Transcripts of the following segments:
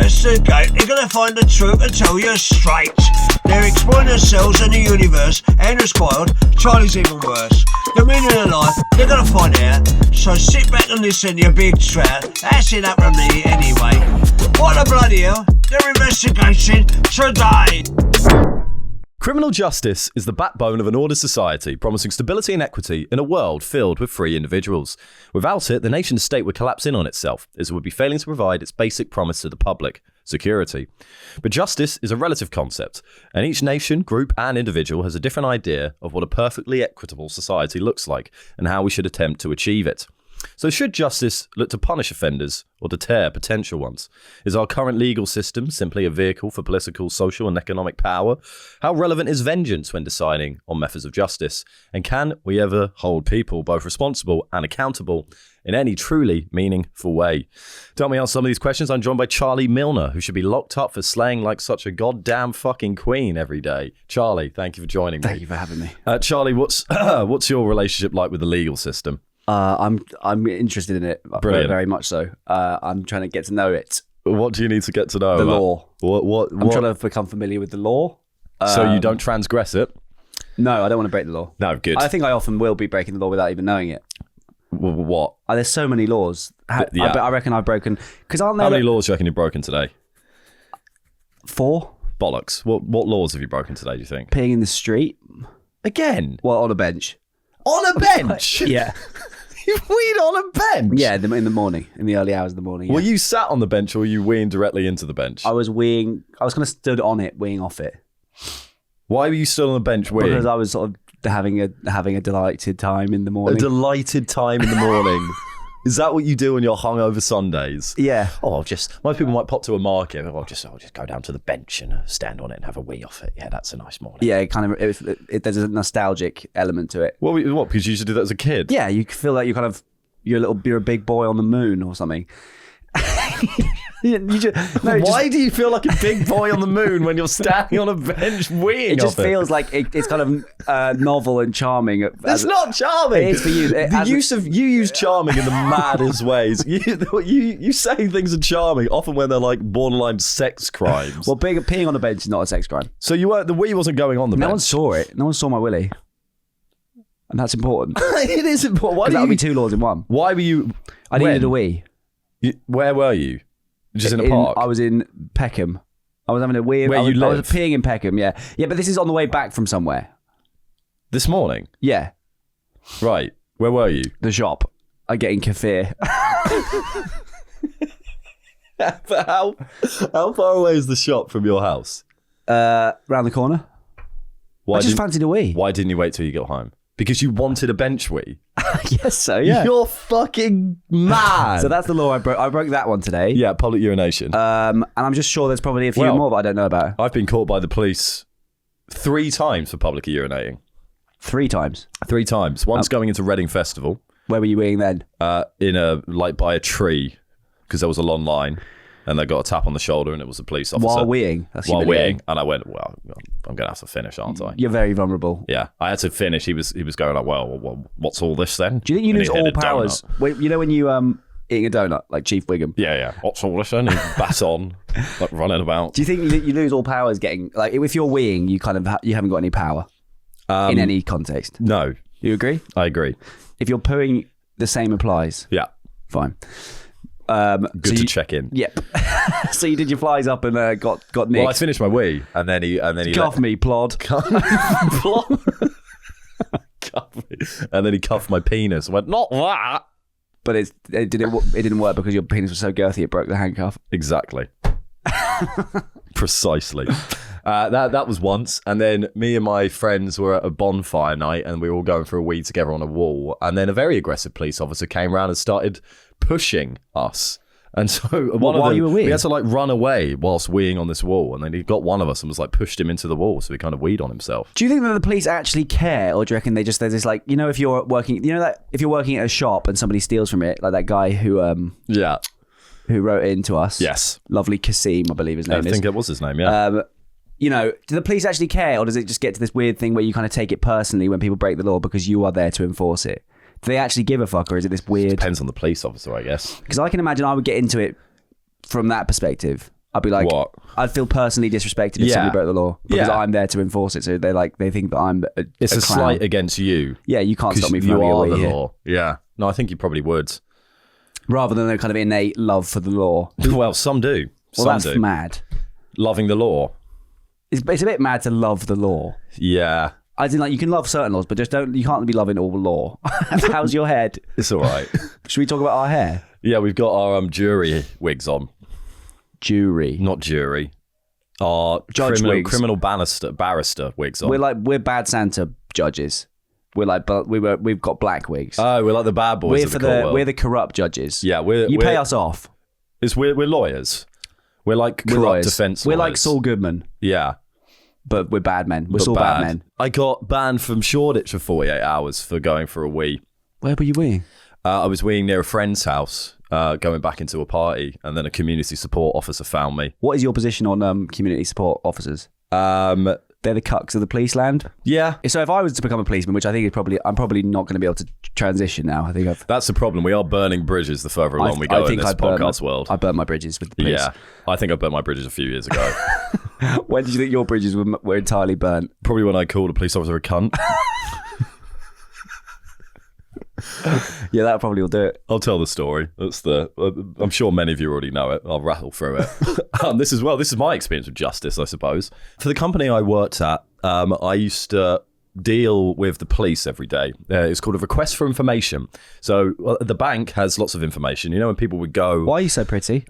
investigate, they're gonna find the truth and tell you straight. They're exploring themselves and the universe. Andrew's spoiled, Charlie's even worse. The meaning of life, they're gonna find out. So sit back and listen, you big trout. That's it up from me anyway. What the bloody hell? They're investigating today. Criminal justice is the backbone of an ordered society, promising stability and equity in a world filled with free individuals. Without it, the nation state would collapse in on itself, as it would be failing to provide its basic promise to the public, security. But justice is a relative concept, and each nation, group, and individual has a different idea of what a perfectly equitable society looks like, and how we should attempt to achieve it. So should justice look to punish offenders or deter potential ones? Is our current legal system simply a vehicle for political, social and economic power? How relevant is vengeance when deciding on methods of justice? And can we ever hold people both responsible and accountable in any truly meaningful way? To help me answer some of these questions, I'm joined by Charlie Milner, who should be locked up for slaying like such a goddamn fucking queen every day. Charlie, thank you for joining me. Thank you for having me. Charlie, what's your relationship like with the legal system? I'm interested in it. Brilliant. Very much so. I'm trying to get to know it. What do you need to get to know? The law. What? I'm trying to become familiar with the law. So you don't transgress it? No, I don't want to break the law. No, good. I think I often will be breaking the law without even knowing it. What? There's so many laws. I reckon I've broken. Because aren't there How many laws do you reckon you've broken today? 4? Bollocks. What laws have you broken today, do you think? Peeing in the street. Again? Well, on a bench. On a bench? Yeah. You weed on a bench? Yeah, in the morning, in the early hours of the morning. Yeah. Were you sat on the bench or were you weeing directly into the bench? I was kind of stood on it, weeing off it. Why were you still on the bench weeing? Because I was sort of having a delighted time in the morning. A delighted time in the morning. Is that what you do on your hungover Sundays? Yeah. Most people might pop to a market. I'll just go down to the bench and stand on it and have a wee off it. Yeah, that's a nice morning. Yeah, there's a nostalgic element to it. What? Because you used to do that as a kid? Yeah, you feel like you're a big boy on the moon or something. Why do you feel like a big boy on the moon when you're standing on a bench weeing? It just feels like it's kind of novel and charming. It's not charming. It is for you. You use charming in the maddest ways. You say things are charming often when they're like borderline sex crimes. Well, peeing on the bench is not a sex crime. So the wee wasn't going on the bench. No one saw it. No one saw my willy, and that's important. It is important. That would be 2 laws in one. Why were you? I needed a wee. Where were you? Just in a park? I was in Peckham. I was having a wee. Where you live? I was peeing in Peckham, yeah. Yeah, but this is on the way back from somewhere. This morning? Yeah. Right. Where were you? The shop. I'm getting kefir. But how far away is the shop from your house? Round the corner. I just fancied a wee. Why didn't you wait till you got home? Because you wanted a bench wee? Yes, so yeah. You're fucking mad. So that's the law I broke. I broke that one today. Yeah, public urination. And I'm just sure there's probably a few more that I don't know about. I've been caught by the police 3 times for public urinating. 3 times? 3 times. Once going into Reading Festival. Where were you weeing then? By a tree, because there was a long line. And they got a tap on the shoulder and it was a police officer. While weeing? While weeing. And I went, well, I'm going to have to finish, aren't I? You're very vulnerable. Yeah. I had to finish. He was going like, well, what's all this then? Do you think you lose all powers? You know when you eating a donut, like Chief Wiggum? Yeah. What's all this then? He baton, like running about. Do you think you lose all powers getting, like if you're weeing, you kind of, you haven't got any power in any context? No. You agree? I agree. If you're pooing, the same applies? Yeah. Fine. Good to check in. Yep. So you did your flies up and got nicked. Well, I finished my wee, and then he cuff me, plod. Plod. Cuff me. And then he cuffed my penis. I went, not that. But it didn't work because your penis was so girthy it broke the handcuff. Exactly. Precisely. That was once, and then me and my friends were at a bonfire night, and we were all going for a wee together on a wall, and then a very aggressive police officer came around and started pushing us. And so while you were weeing? We had to like run away whilst weeing on this wall, and then he got one of us and was like pushed him into the wall, so he kind of weed on himself. Do you think that the police actually care, or do you reckon there's this like, you know, if you're working at a shop and somebody steals from it, like that guy who wrote in to us, yes, lovely Kasim, I believe his name is. I think it was his name, yeah. You know, do the police actually care, or does it just get to this weird thing where you kind of take it personally when people break the law because you are there to enforce it? Do they actually give a fuck, or is it this weird... Depends on the police officer, I guess. Because I can imagine I would get into it from that perspective. I'd be like, What? I'd feel personally disrespected if Yeah. somebody broke the law because Yeah. I'm there to enforce it. So they think that I'm It's a clown. slight against you. Yeah, you can't 'Cause stop me from you having a are wee the here. law. Yeah. No, I think you probably would. Rather than a kind of innate love for the law. Well, some do. Well, Some that's do. mad. Loving the law. It's a bit mad to love the law. Yeah. I think like you can love certain laws, but just don't. You can't be loving all the law. How's your head? It's all right. Should we talk about our hair? Yeah, we've got our jury wigs on. Jury. Not jury. Our Judge wigs. criminal barrister wigs on. We're bad Santa judges. We're like, but we've got black wigs. Oh, we're like the bad boys of the court world. We're the corrupt judges. Yeah, you pay us off. We're lawyers. We're like We're corrupt lawyers. defense We're lawyers. like Saul Goodman, Yeah. but we're bad men. We're but Saul bad men. I got banned from Shoreditch for 48 hours for going for a wee. Where were you weeing? I was weeing near a friend's house, going back into a party, and then a community support officer found me. What is your position on community support officers? They're the cucks of the police land. Yeah. So if I was to become a policeman, which I think I'm probably not going to be able to transition now. I think That's the problem. We are burning bridges the further along we go in this podcast world. I burnt my bridges with the police. Yeah. I think I burnt my bridges a few years ago. When did you think your bridges were entirely burnt? Probably when I called a police officer a cunt. Yeah, that probably will do it. I'll tell the story. I'm sure many of you already know it. I'll rattle through it. This is my experience with justice, I suppose. For the company I worked at, I used to deal with the police every day. It's called a request for information. So the bank has lots of information. You know, when people would go... Why are you so pretty?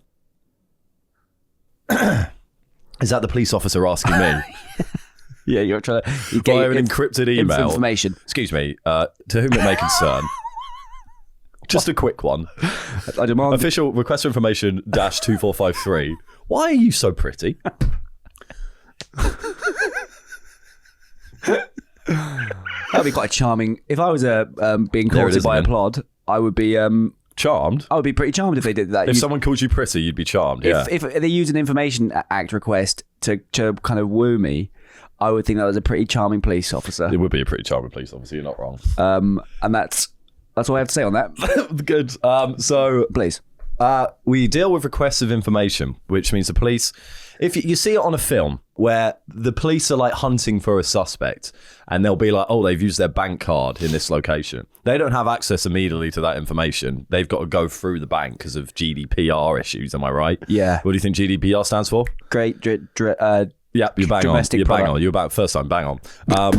Is that the police officer asking me? Yeah, you're trying to... Via an encrypted email. Information. Excuse me, to whom it may concern. Just a quick one. I demand... Official request for information -2453. Why are you so pretty? That'd be quite charming. If I was being There it courted is by a again. plod, I would be... Charmed? I would be pretty charmed if they did that. If someone called you pretty, you'd be charmed, yeah. If they use an Information Act request to kind of woo me, I would think that was a pretty charming police officer. It would be a pretty charming police officer, you're not wrong. And that's all I have to say on that. Good. So Please. we deal with requests of information, which means the police... If you see it on a film where the police are like hunting for a suspect and they'll be like, oh, they've used their bank card in this location. They don't have access immediately to that information. They've got to go through the bank because of GDPR issues. Am I right? Yeah. What do you think GDPR stands for? Great. Yeah, you bang on. Domestic You bang product. on. You're about first time bang on.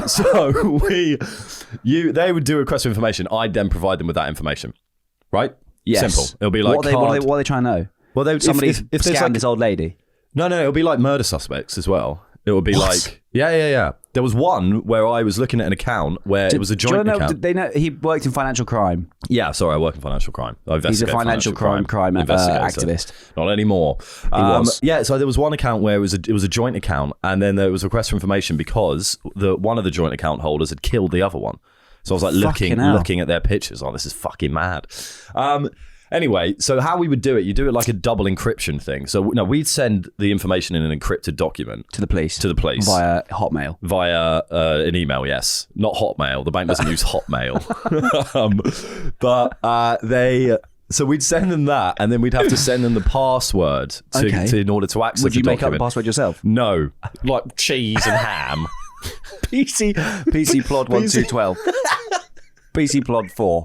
So they would do a request for information. I'd then provide them with that information. Right? Yes. Simple. It'll be like what are they trying to know? Well, they Somebody if there's scammed like, this old lady. No, it'll be like murder suspects as well. It would be like yeah. There was one where I was looking at an account where it was a joint account. They know he worked in financial crime. Yeah, sorry, I work in financial crime. He's a financial crime investigator. activist. Not anymore. He was. Yeah, so there was one account where it was a joint account, and then there was a request for information because one of the joint account holders had killed the other one. So I was like looking at their pictures. Oh, this is fucking mad. Anyway, so how we would do it, you do it like a double encryption thing. So no, we'd send the information in an encrypted document To the police. via Hotmail. an email. Yes, not Hotmail. The bank doesn't use Hotmail. So we'd send them that, and then we'd have to send them the password in order to access. Would you the make up the document. password yourself? No, like cheese and ham. PC plod 1212. PC plod 4.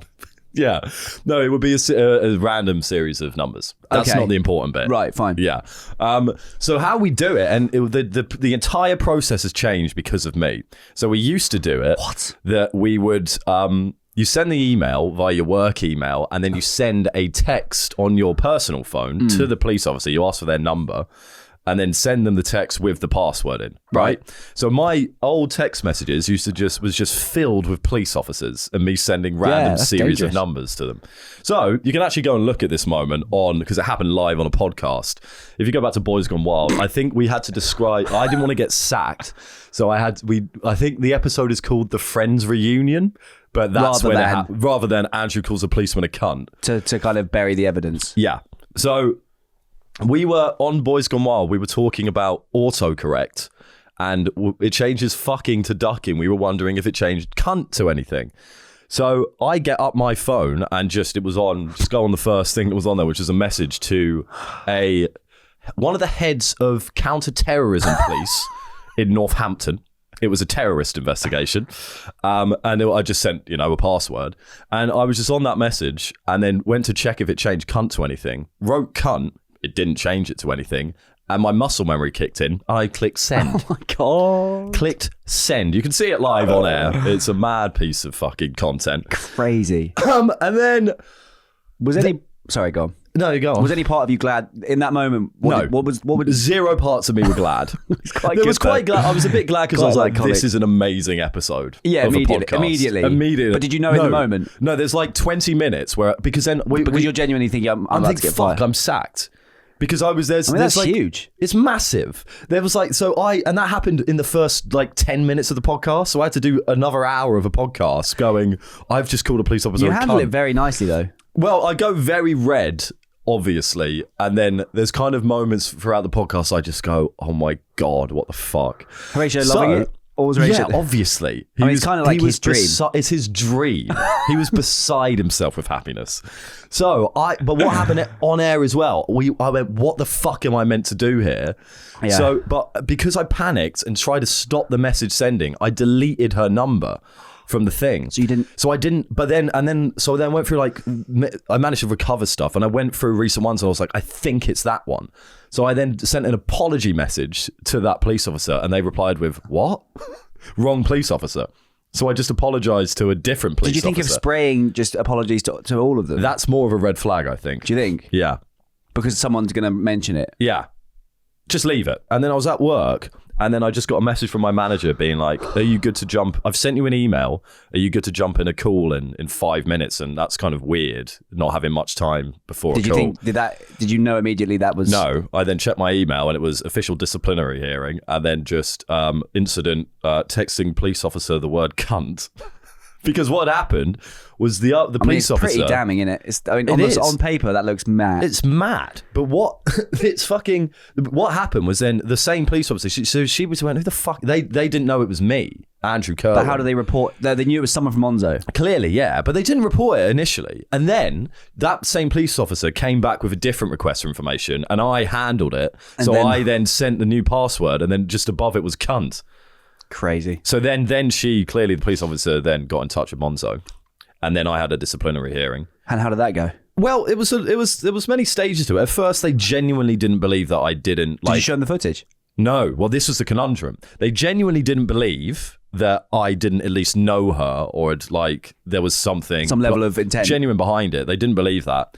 Yeah, no, it would be a random series of numbers. That's Okay. not the important bit. Right, fine. Yeah. So how we do it, and the entire process has changed because of me. So we used to do it. That we would. You send the email via your work email, and then you send a text on your personal phone to the police officer. You ask for their number, and then send them the text with the password in. Right. So my old text messages was just filled with police officers and me sending random that's series dangerous. of numbers to them. So you can actually go and look at this moment because it happened live on a podcast. If you go back to Boys Gone Wild, I think we had to describe. I didn't want to get sacked, so I think the episode is called The Friends Reunion. But that's rather than Andrew calls a policeman a cunt. To kind of bury the evidence. Yeah. So we were on Boys Gone Wild. We were talking about autocorrect, and it changes fucking to ducking. We were wondering if it changed cunt to anything. So I get up my phone and just go on the first thing that was on there, which is a message to a one of the heads of counter-terrorism police in Northampton. It was a terrorist investigation. And I just sent, a password. And I was just on that message and then went to check if it changed cunt to anything. Wrote cunt. It didn't change it to anything. And my muscle memory kicked in. And I clicked send. Oh my God. Clicked send. You can see it live on air. It's a mad piece of fucking content. Crazy. And then... Sorry, go on. No, you go on. Was any part of you glad in that moment? What would Zero parts of me were glad. I was a bit glad because I was like, this is an amazing episode. Yeah, of immediately. But did you know in the moment? No, there's like 20 minutes where because you're genuinely thinking I'm about to get fired. I'm sacked. Because I was there. That's huge. It's massive. There was and that happened in the first 10 minutes of the podcast. So I had to do another hour of a podcast going, I've just called a police officer. You handled it very nicely though. Well, I go very red, obviously. And then there's kind of moments throughout the podcast I just go, oh my God, what the fuck? Horatio loving it? Or was Horatio? Yeah, obviously. It's kind of like his dream. It's his dream. He was beside himself with happiness. But what happened on air as well, I went, what the fuck am I meant to do here? Yeah. So, but because I panicked and tried to stop the message sending, I deleted her number from the thing. So you didn't? So I didn't, but then I went through I managed to recover stuff and I went through recent ones and I was like, I think it's that one. So I then sent an apology message to that police officer and they replied with, what? Wrong police officer. So I just apologized to a different police officer. Did you think of spraying just apologies to all of them? That's more of a red flag, I think. Do you think? Yeah. Because someone's going to mention it? Yeah. Just leave it. And then I was at work and then I just got a message from my manager being like, are you good to jump? I've sent you an email. Are you good to jump in a call in 5 minutes? And that's kind of weird, not having much time before a call. Did you know immediately that was... No, I then checked my email and it was official disciplinary hearing and then just incident texting police officer the word cunt. Because what happened was the police officer... It's pretty damning, isn't it? On paper, that looks mad. It's mad. But what happened was then the same police officer, she was went, who the fuck? They didn't know it was me, Andrew Kerwin. But how do they report? They knew it was someone from Monzo. Clearly, yeah. But they didn't report it initially. And then that same police officer came back with a different request for information and I handled it. I then sent the new password and then just above it was cunt. Crazy. So then the police officer then got in touch with Monzo, and then I had a disciplinary hearing. And how did that go? Well, there was many stages to it. At first, they genuinely didn't believe that I didn't. Did you show them the footage? No. Well, this was the conundrum. They genuinely didn't believe that I didn't at least know her, or there was some level of intent genuine behind it. They didn't believe that.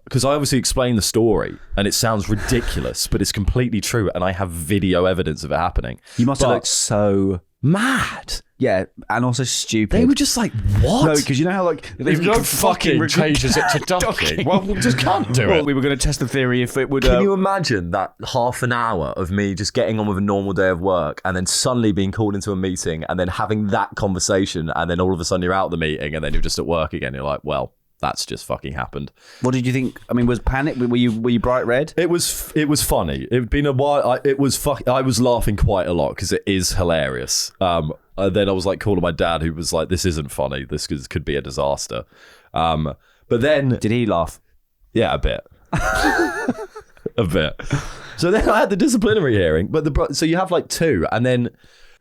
Because I obviously explained the story and it sounds ridiculous, but it's completely true. And I have video evidence of it happening. You must have looked so mad. Yeah, and also stupid. They were just like, what? No, because you know how if no fucking changes it to ducking, well, we just can't do it. We were going to test the theory if it would... Can you imagine that half an hour of me just getting on with a normal day of work and then suddenly being called into a meeting and then having that conversation and then all of a sudden you're out of the meeting and then you're just at work again. You're like, well... That's just fucking happened. What did you think? I mean, was panic? Were you bright red? It was funny. It'd been a while. I was laughing quite a lot because it is hilarious. Then I was like calling my dad, who was like, "This isn't funny. This could be a disaster." But then, did he laugh? Yeah, a bit, a bit. So then I had the disciplinary hearing, but so you have two, and then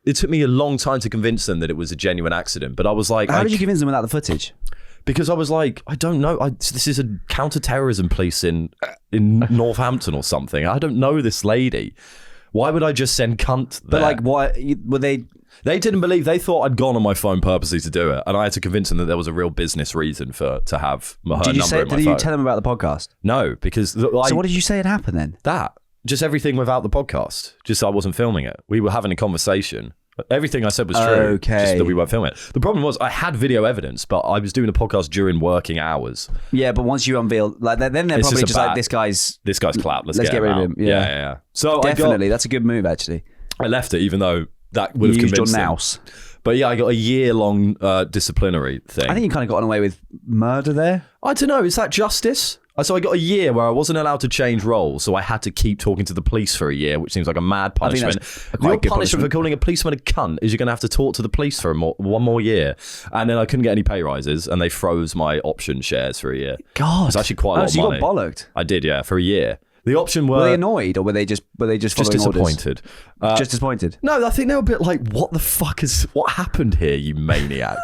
it took me a long time to convince them that it was a genuine accident. But I was like, how did you convince them without the footage? Because I was like, I don't know. This is a counter-terrorism police in Northampton or something. I don't know this lady. Why would I just send cunt there? But why were they? They didn't believe. They thought I'd gone on my phone purposely to do it, and I had to convince them that there was a real business reason to have her number in my phone. Did you tell them about the podcast? No, because so what did you say had happened then? That just everything without the podcast. Just I wasn't filming it. We were having a conversation. Everything I said was true, okay. Just that we weren't filming it. The problem was I had video evidence, but I was doing a podcast during working hours. Yeah, but once you unveil, then they're probably just like, this guy's clapped. Let's get rid of him. Yeah. So definitely, that's a good move actually. I left it, even though that would have convinced them. Nous. But yeah, I got a year-long disciplinary thing. I think you kind of got away with murder there. I don't know. Is that justice? So I got a year where I wasn't allowed to change roles, so I had to keep talking to the police for a year, which seems like a mad punishment. Your punishment for calling a policeman a cunt is you're going to have to talk to the police for one more year. And then I couldn't get any pay rises, and they froze my option shares for a year. God. It's actually quite a lot of money. So you got bollocked? I did, yeah, for a year. The option were they annoyed or were they just disappointed? Just disappointed. No, I think they were a bit like, what the fuck what happened here, you maniac?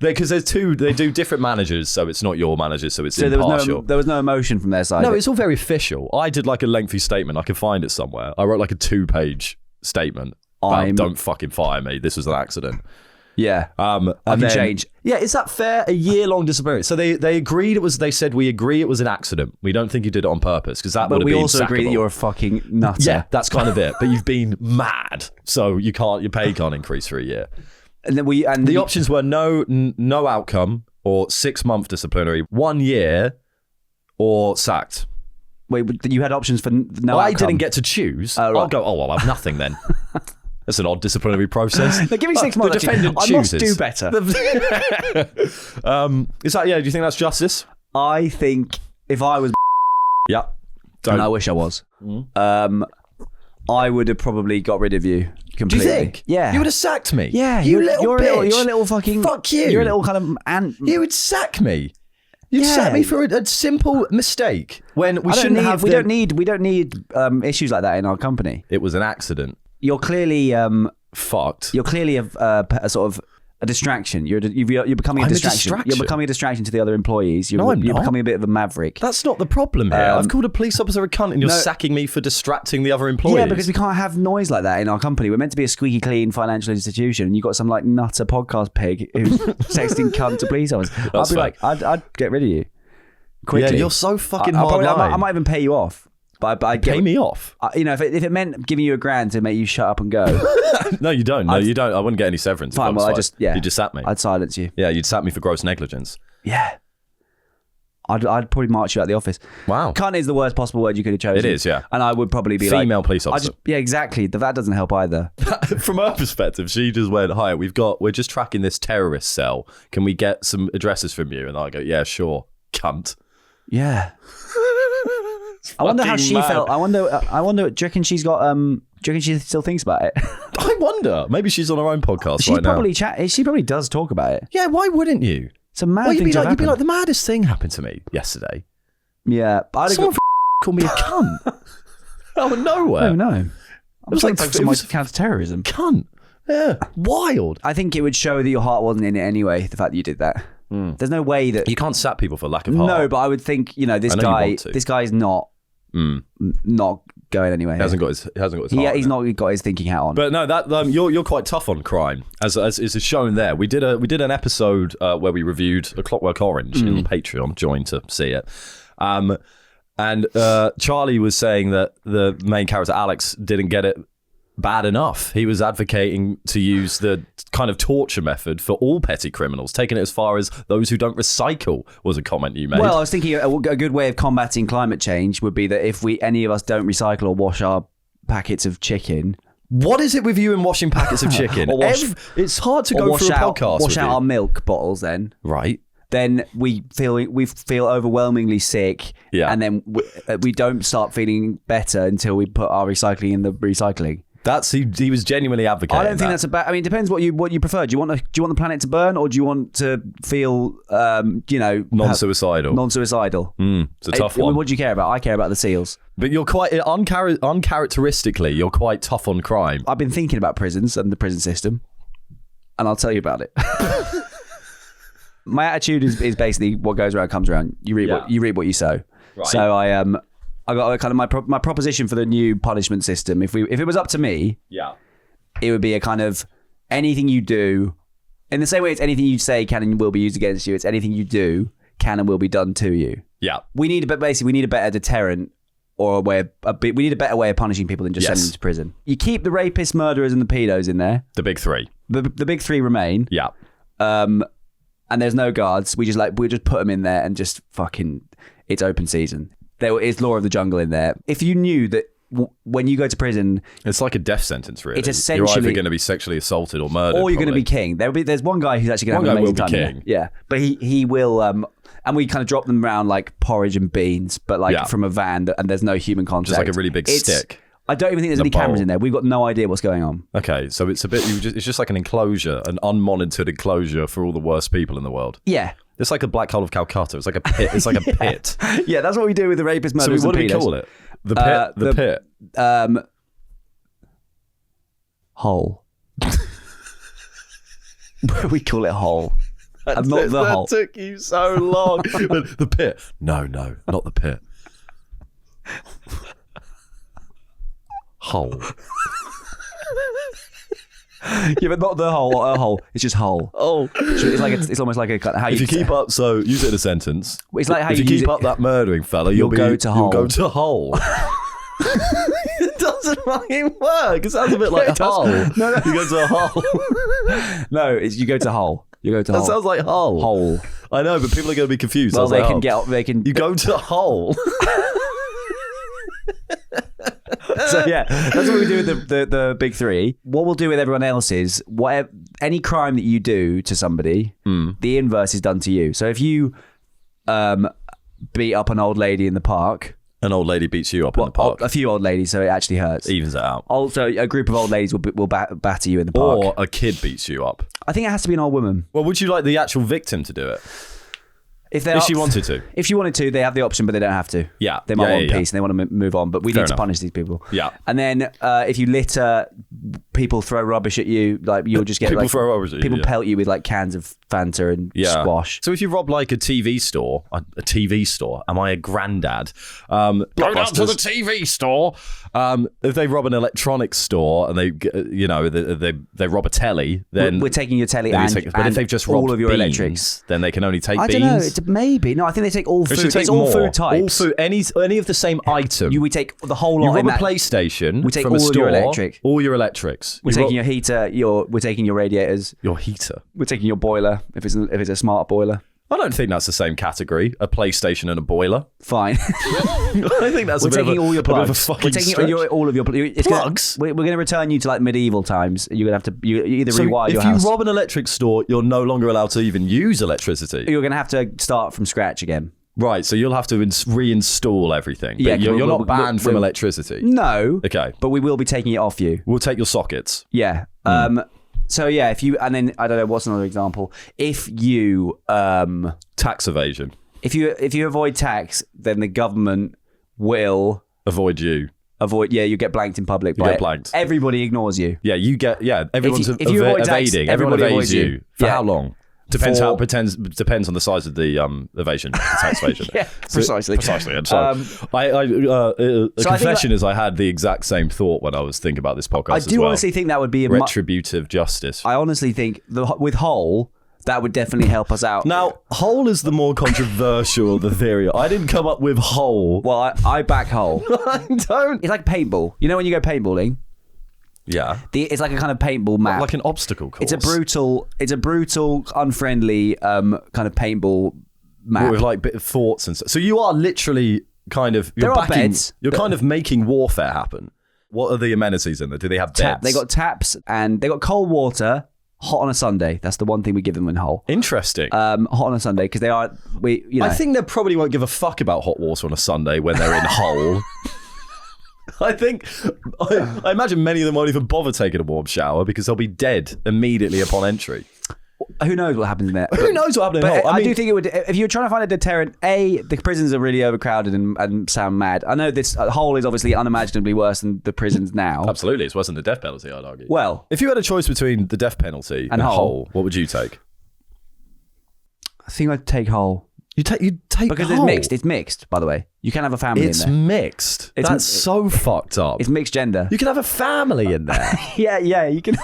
Because they do different managers, so it's not your manager, so it's impartial. There was no emotion from their side. No, it's all very official. I did like a lengthy statement. I can find it somewhere. I wrote like a 2-page statement. Don't fucking fire me. This was an accident. Yeah. And then, change. Yeah, is that fair? A year-long disciplinary. So they agreed they said, we agree it was an accident. We don't think you did it on purpose, because that would have been sackable. But we also agree that you're a fucking nutter. Yeah, that's kind of it. But you've been mad, so your pay can't increase for a year. And then the options were no outcome, or 6-month disciplinary, 1 year, or sacked. Wait, you had options for no outcome? I didn't get to choose. Right. I'll go, I'll have nothing then. That's an odd disciplinary process. Now, give me 6 months. The defendant chooses. I must do better. Do you think that's justice? I think if I was yeah, and I wish I was, I would have probably got rid of you completely. Do you think? Yeah. You would have sacked me? Yeah. You're a little fucking... Fuck you. You're a little kind of ant. You would sack me. You'd sack me for a simple mistake when we shouldn't have... We don't need issues like that in our company. It was an accident. You're clearly... fucked. You're clearly a sort of... a distraction. You're becoming a distraction. You're becoming a distraction to the other employees. You're becoming a bit of a maverick. That's not the problem here. I've called a police officer a cunt and you're sacking me for distracting the other employees. Yeah, because we can't have noise like that in our company. We're meant to be a squeaky clean financial institution, and you've got some like nutter podcast pig who's texting cunt to police officers. I'd be like, I'd get rid of you quickly. Yeah, you're so fucking hard. I might even pay you off. But I'd pay me off. If it meant giving you $1,000 to make you shut up and go. No, you don't. You don't. I wouldn't get any severance. Fine, well, you'd just sack me. I'd silence you. Yeah, you'd sack me for gross negligence. Yeah. I'd probably march you out of the office. Wow. Cunt is the worst possible word you could have chosen. It is, yeah. And I would probably be female police officer. Yeah, exactly. That doesn't help either. From her perspective, she just went, hi, we're just tracking this terrorist cell. Can we get some addresses from you? And I go, yeah, sure. Cunt. Yeah. I wonder how she felt. I wonder. Do you reckon she's got? Do you reckon she still thinks about it? I wonder. Maybe she's on her own podcast right now. She probably does talk about it. Yeah. Why wouldn't you? It's a mad thing. You'd be like, the maddest thing happened to me yesterday. Yeah. Someone called me a cunt. Out of nowhere. I don't know. It was like it was counter-terrorism. Cunt. Yeah. Wild. I think it would show that your heart wasn't in it anyway. The fact that you did that. There's no way that you can't sack people for lack of heart. No, but I would think this guy's not going anywhere. He hasn't got his heart. He's not got his thinking hat on. But no, that you're quite tough on crime, as is shown there. We did an episode where we reviewed A Clockwork Orange in Patreon. Join to see it. And Charlie was saying that the main character Alex didn't get it bad enough. He was advocating to use the kind of torture method for all petty criminals, taking it as far as those who don't recycle was a comment you made. Well, I was thinking a good way of combating climate change would be that if any of us don't recycle or wash our packets of chicken. What is it with you and washing packets of chicken? It's hard to go through a podcast. Wash out our milk bottles then. Right. Then we feel overwhelmingly sick, and then we don't start feeling better until we put our recycling in the recycling. He was genuinely advocating. I don't think that's a bad. I mean, it depends what you prefer. Do you want the planet to burn, or do you want to feel non-suicidal? Non-suicidal. It's a tough one. What do you care about? I care about the seals. But you're quite uncharacteristically, you're quite tough on crime. I've been thinking about prisons and the prison system, and I'll tell you about it. My attitude is basically what goes around comes around. You reap what you sow. Right. So I got kind of my proposition for the new punishment system. If it was up to me, it would be a kind of anything you do, in the same way it's anything you say can and will be used against you. It's anything you do can and will be done to you. Yeah, we need a better deterrent, or we need a better way of punishing people than just sending them to prison. You keep the rapists, murderers, and the pedos in there. The big three. The big three remain. Yeah. And there's no guards. We just put them in there and just fucking. It's open season. There is law of the jungle in there. If you knew that when you go to prison, it's like a death sentence. Really, it's essentially you're either going to be sexually assaulted or murdered, or you're going to be king. There's one guy who's actually going to have an amazing time. King. Yeah, but he will. And we kind of drop them around like porridge and beans, but from a van, and there's no human contact. Just like a really big stick. I don't even think there's any cameras in there. We've got no idea what's going on. Okay, so it's a bit. It's just like an enclosure, an unmonitored enclosure for all the worst people in the world. Yeah. It's like a black hole of Calcutta. It's like a pit. It's like a pit. Yeah, that's what we do with the rapist, So murderers, what do and we pedos. call it? The pit. The pit. Hole. We call it hole. And not the hole. That took you so long. The pit. No, not the pit. Hole. Yeah, but not the hole. A hole. It's just hole. Oh. So it's like it's almost like a how If you keep up, so use it in a sentence. It's like how if you use keep it- up that murdering fella, you'll go to hole. You'll go to hole. It doesn't fucking work. It sounds a bit like hole. No. You go to a hole. No, it's you go to hole. You go to That hole. sounds like hole. Hole. I know, but people are going to be confused. Well, I was they like, can oh. get up. They can. You go to hole. So yeah, that's what we do with the big three. What we'll do with everyone else is whatever any crime that you do to somebody, the inverse is done to you. So if you beat up an old lady in the park, An old lady beats you up in the park. a few old ladies, so it actually hurts. Evens it out. Also, a group of old ladies will batter you in the park. Or a kid beats you up. I think it has to be an old woman. Well, would you like the actual victim to do it? If she wanted to. If she wanted to, they have the option, but they don't have to. Yeah. They might Yeah, want yeah, peace and they want to move on, but we Fair need to enough. punish these people. Yeah. And then if you litter, people throw rubbish at you, like you'll just get People like, throw rubbish at you, people yeah. pelt you with like cans of Fanta and squash. So if you rob like a TV store, am I a granddad? Go down to the TV store. If they rob an electronics store and they rob a telly, then We're taking your telly then you and, take- but if they've just all robbed of your beans, electrics. then they can only take I beans. don't know. It's maybe no. I think they take all They food. should take It's all more. food types. All food, any of the same item. We take the whole You lot. rob in a that. PlayStation. We take from a all of store, your electric. all your electrics. We're taking your heater. We're taking your radiators. your heater. We're taking your boiler if it's a smart boiler. I don't think that's the same category. A PlayStation and a boiler. Fine. I think that's We're a bit taking of a, all your a bit of a plugs. fucking We're taking stretch. all of your Plugs? We're going to return you to like medieval times. You're going to have to you either So rewire your if you house. rob an electric store, you're no longer allowed to even use electricity. You're going to have to start from scratch again. Right, so you'll have to reinstall everything. But Yeah, you're not we'll- banned from we'll- electricity. No. Okay. But we will be taking it off you. We'll take your sockets. Yeah. So yeah, if you and then I don't know what's another example. If you Tax evasion. if you avoid tax, then the government will Avoid you. avoid. Yeah, you get blanked in public. You get blanked. Everybody ignores you. Yeah, you get. Yeah, everyone's if you avoid tax, evading. Everyone everybody evades avoids you. you. For Yeah. how long? Depends on the size of the evasion, the tax evasion. Yeah, precisely. Precisely. And so, a So I think confession is I had the exact same thought when I was thinking about this podcast. I as do well. honestly think that would be a Retributive justice. I honestly think with Whole that would definitely help us out. Now, whole is the more controversial of the theory. I didn't come up with whole. Well, I back Whole. I don't. It's like paintball. You know when you go paintballing? Yeah. It's like a kind of paintball map. Like an obstacle course. It's a brutal, unfriendly kind of paintball map. with like bit of forts and stuff. So you are literally kind of There are beds. You're kind of making warfare happen. What are the amenities in there? Do they have beds? They got taps and they got cold water. Hot on a Sunday. That's the one thing we give them in Hull. Interesting. Hot on a Sunday because they are I think they probably won't give a fuck about hot water on a Sunday when they're in Hull. I imagine many of them won't even bother taking a warm shower because they'll be dead immediately upon entry. who knows what happens in there. Who knows what happened in But Hull? I do think it would. If you're trying to find a deterrent, the prisons are really overcrowded and sound mad. I know this Hull is obviously unimaginably worse than the prisons now. Absolutely, it's worse than the death penalty, I'd argue. Well, if you had a choice between the death penalty and Hull, what would you take? I think I'd take Hull. You take Because Hull. it's mixed. It's mixed, by the way. You can have a family It's in there. mixed. That's so fucked up. It's mixed gender. You can have a family in there. yeah, you can.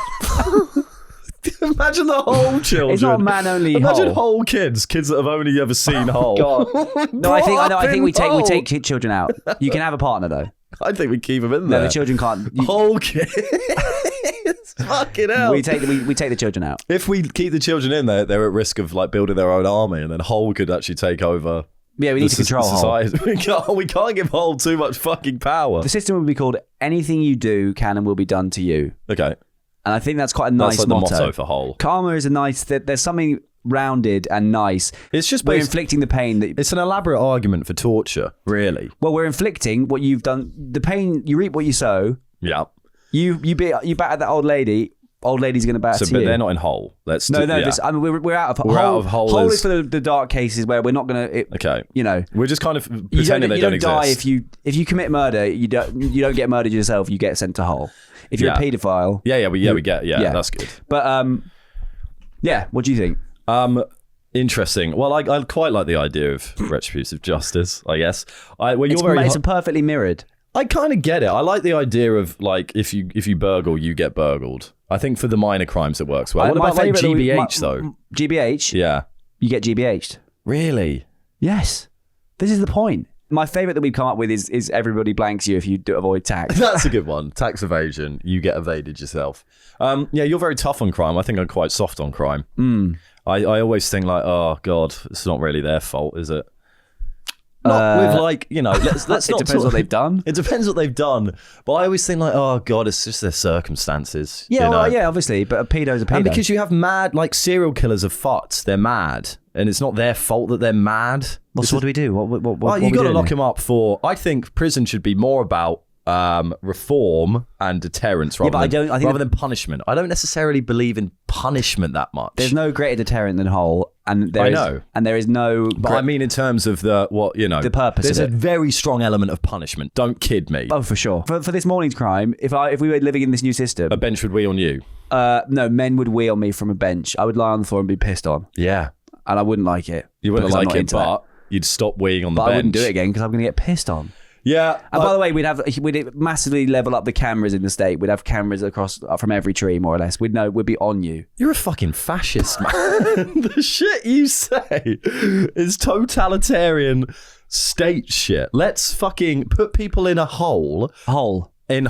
Imagine the whole children. It's not man only. Imagine Hull. whole kids that have only ever seen Hull. God. No, I think we take children out. You can have a partner though. I think we keep them in there. No, the children can't. Whole kids. Fucking hell. We take the children out. If we keep the children in there, they're at risk of like building their own army, and then Hull could actually take over. Yeah, we need to control Hull. Hull. We can't give Hull too much fucking power. The system would be called "Anything you do can and will be done to you," Okay, and I think that's quite a nice that's like motto. the motto for Hull. Karma is a nice. There's something rounded and nice. It's just we're inflicting the pain that. It's an elaborate argument for torture, really. Well, we're inflicting what you've done. The pain you reap what you sow. Yeah. You battered that old lady. old lady's going to batter But you. they're not in Hull. Let's No. yeah. This, I mean, we're out of Hull. We're out of Hull. Hull is for the dark cases where we're not going to. Okay. You know, We're just kind of pretending they don't exist. You don't die if you commit murder. You don't get murdered yourself. You get sent to Hull. If you're a paedophile. We get. Yeah, that's good. But yeah. What do you think? Interesting. Well, I quite like the idea of retributive justice, I guess. It's perfectly mirrored. I kind of get it. I like the idea of like if you burgle, you get burgled. I think for the minor crimes it works well. What about like GBH though? GBH? Yeah. You get GBH'd. Really? Yes. This is the point. My favourite that we've come up with is everybody blanks you if you do avoid tax. That's a good one. Tax evasion. You get evaded yourself. Yeah, you're very tough on crime. I think I'm quite soft on crime. I always think like, oh God, it's not really their fault, is it? Not with like, you know, let's it not depends what they've done. It depends what they've done. But I always think like, oh God, it's just their circumstances. Yeah, you know? well, yeah, obviously, but a pedo's a pedo. And because you have mad, like serial killers are fucked, they're mad. And it's not their fault that they're mad. Well, so what do we do? What you got to lock them up for, I think prison should be more about reform and deterrence rather than punishment. I don't necessarily believe in punishment that much. There's no greater deterrent than Hull, and there is no. But I mean, in terms of the purpose. There's a very strong element of punishment. Don't kid me. Oh, for sure. For this morning's crime, if we were living in this new system, a bench would wheel on you. No, men would wheel me from a bench. I would lie on the floor and be pissed on. Yeah, and I wouldn't like it. You wouldn't like it, but you'd stop weeing on the bench. I wouldn't do it again because I'm going to get pissed on. Yeah. And by the way, we'd massively level up the cameras in the state. We'd have cameras across from every tree, more or less. We'd be on you. You're a fucking fascist, man. The shit you say is totalitarian state shit. Let's fucking put people in a hole, and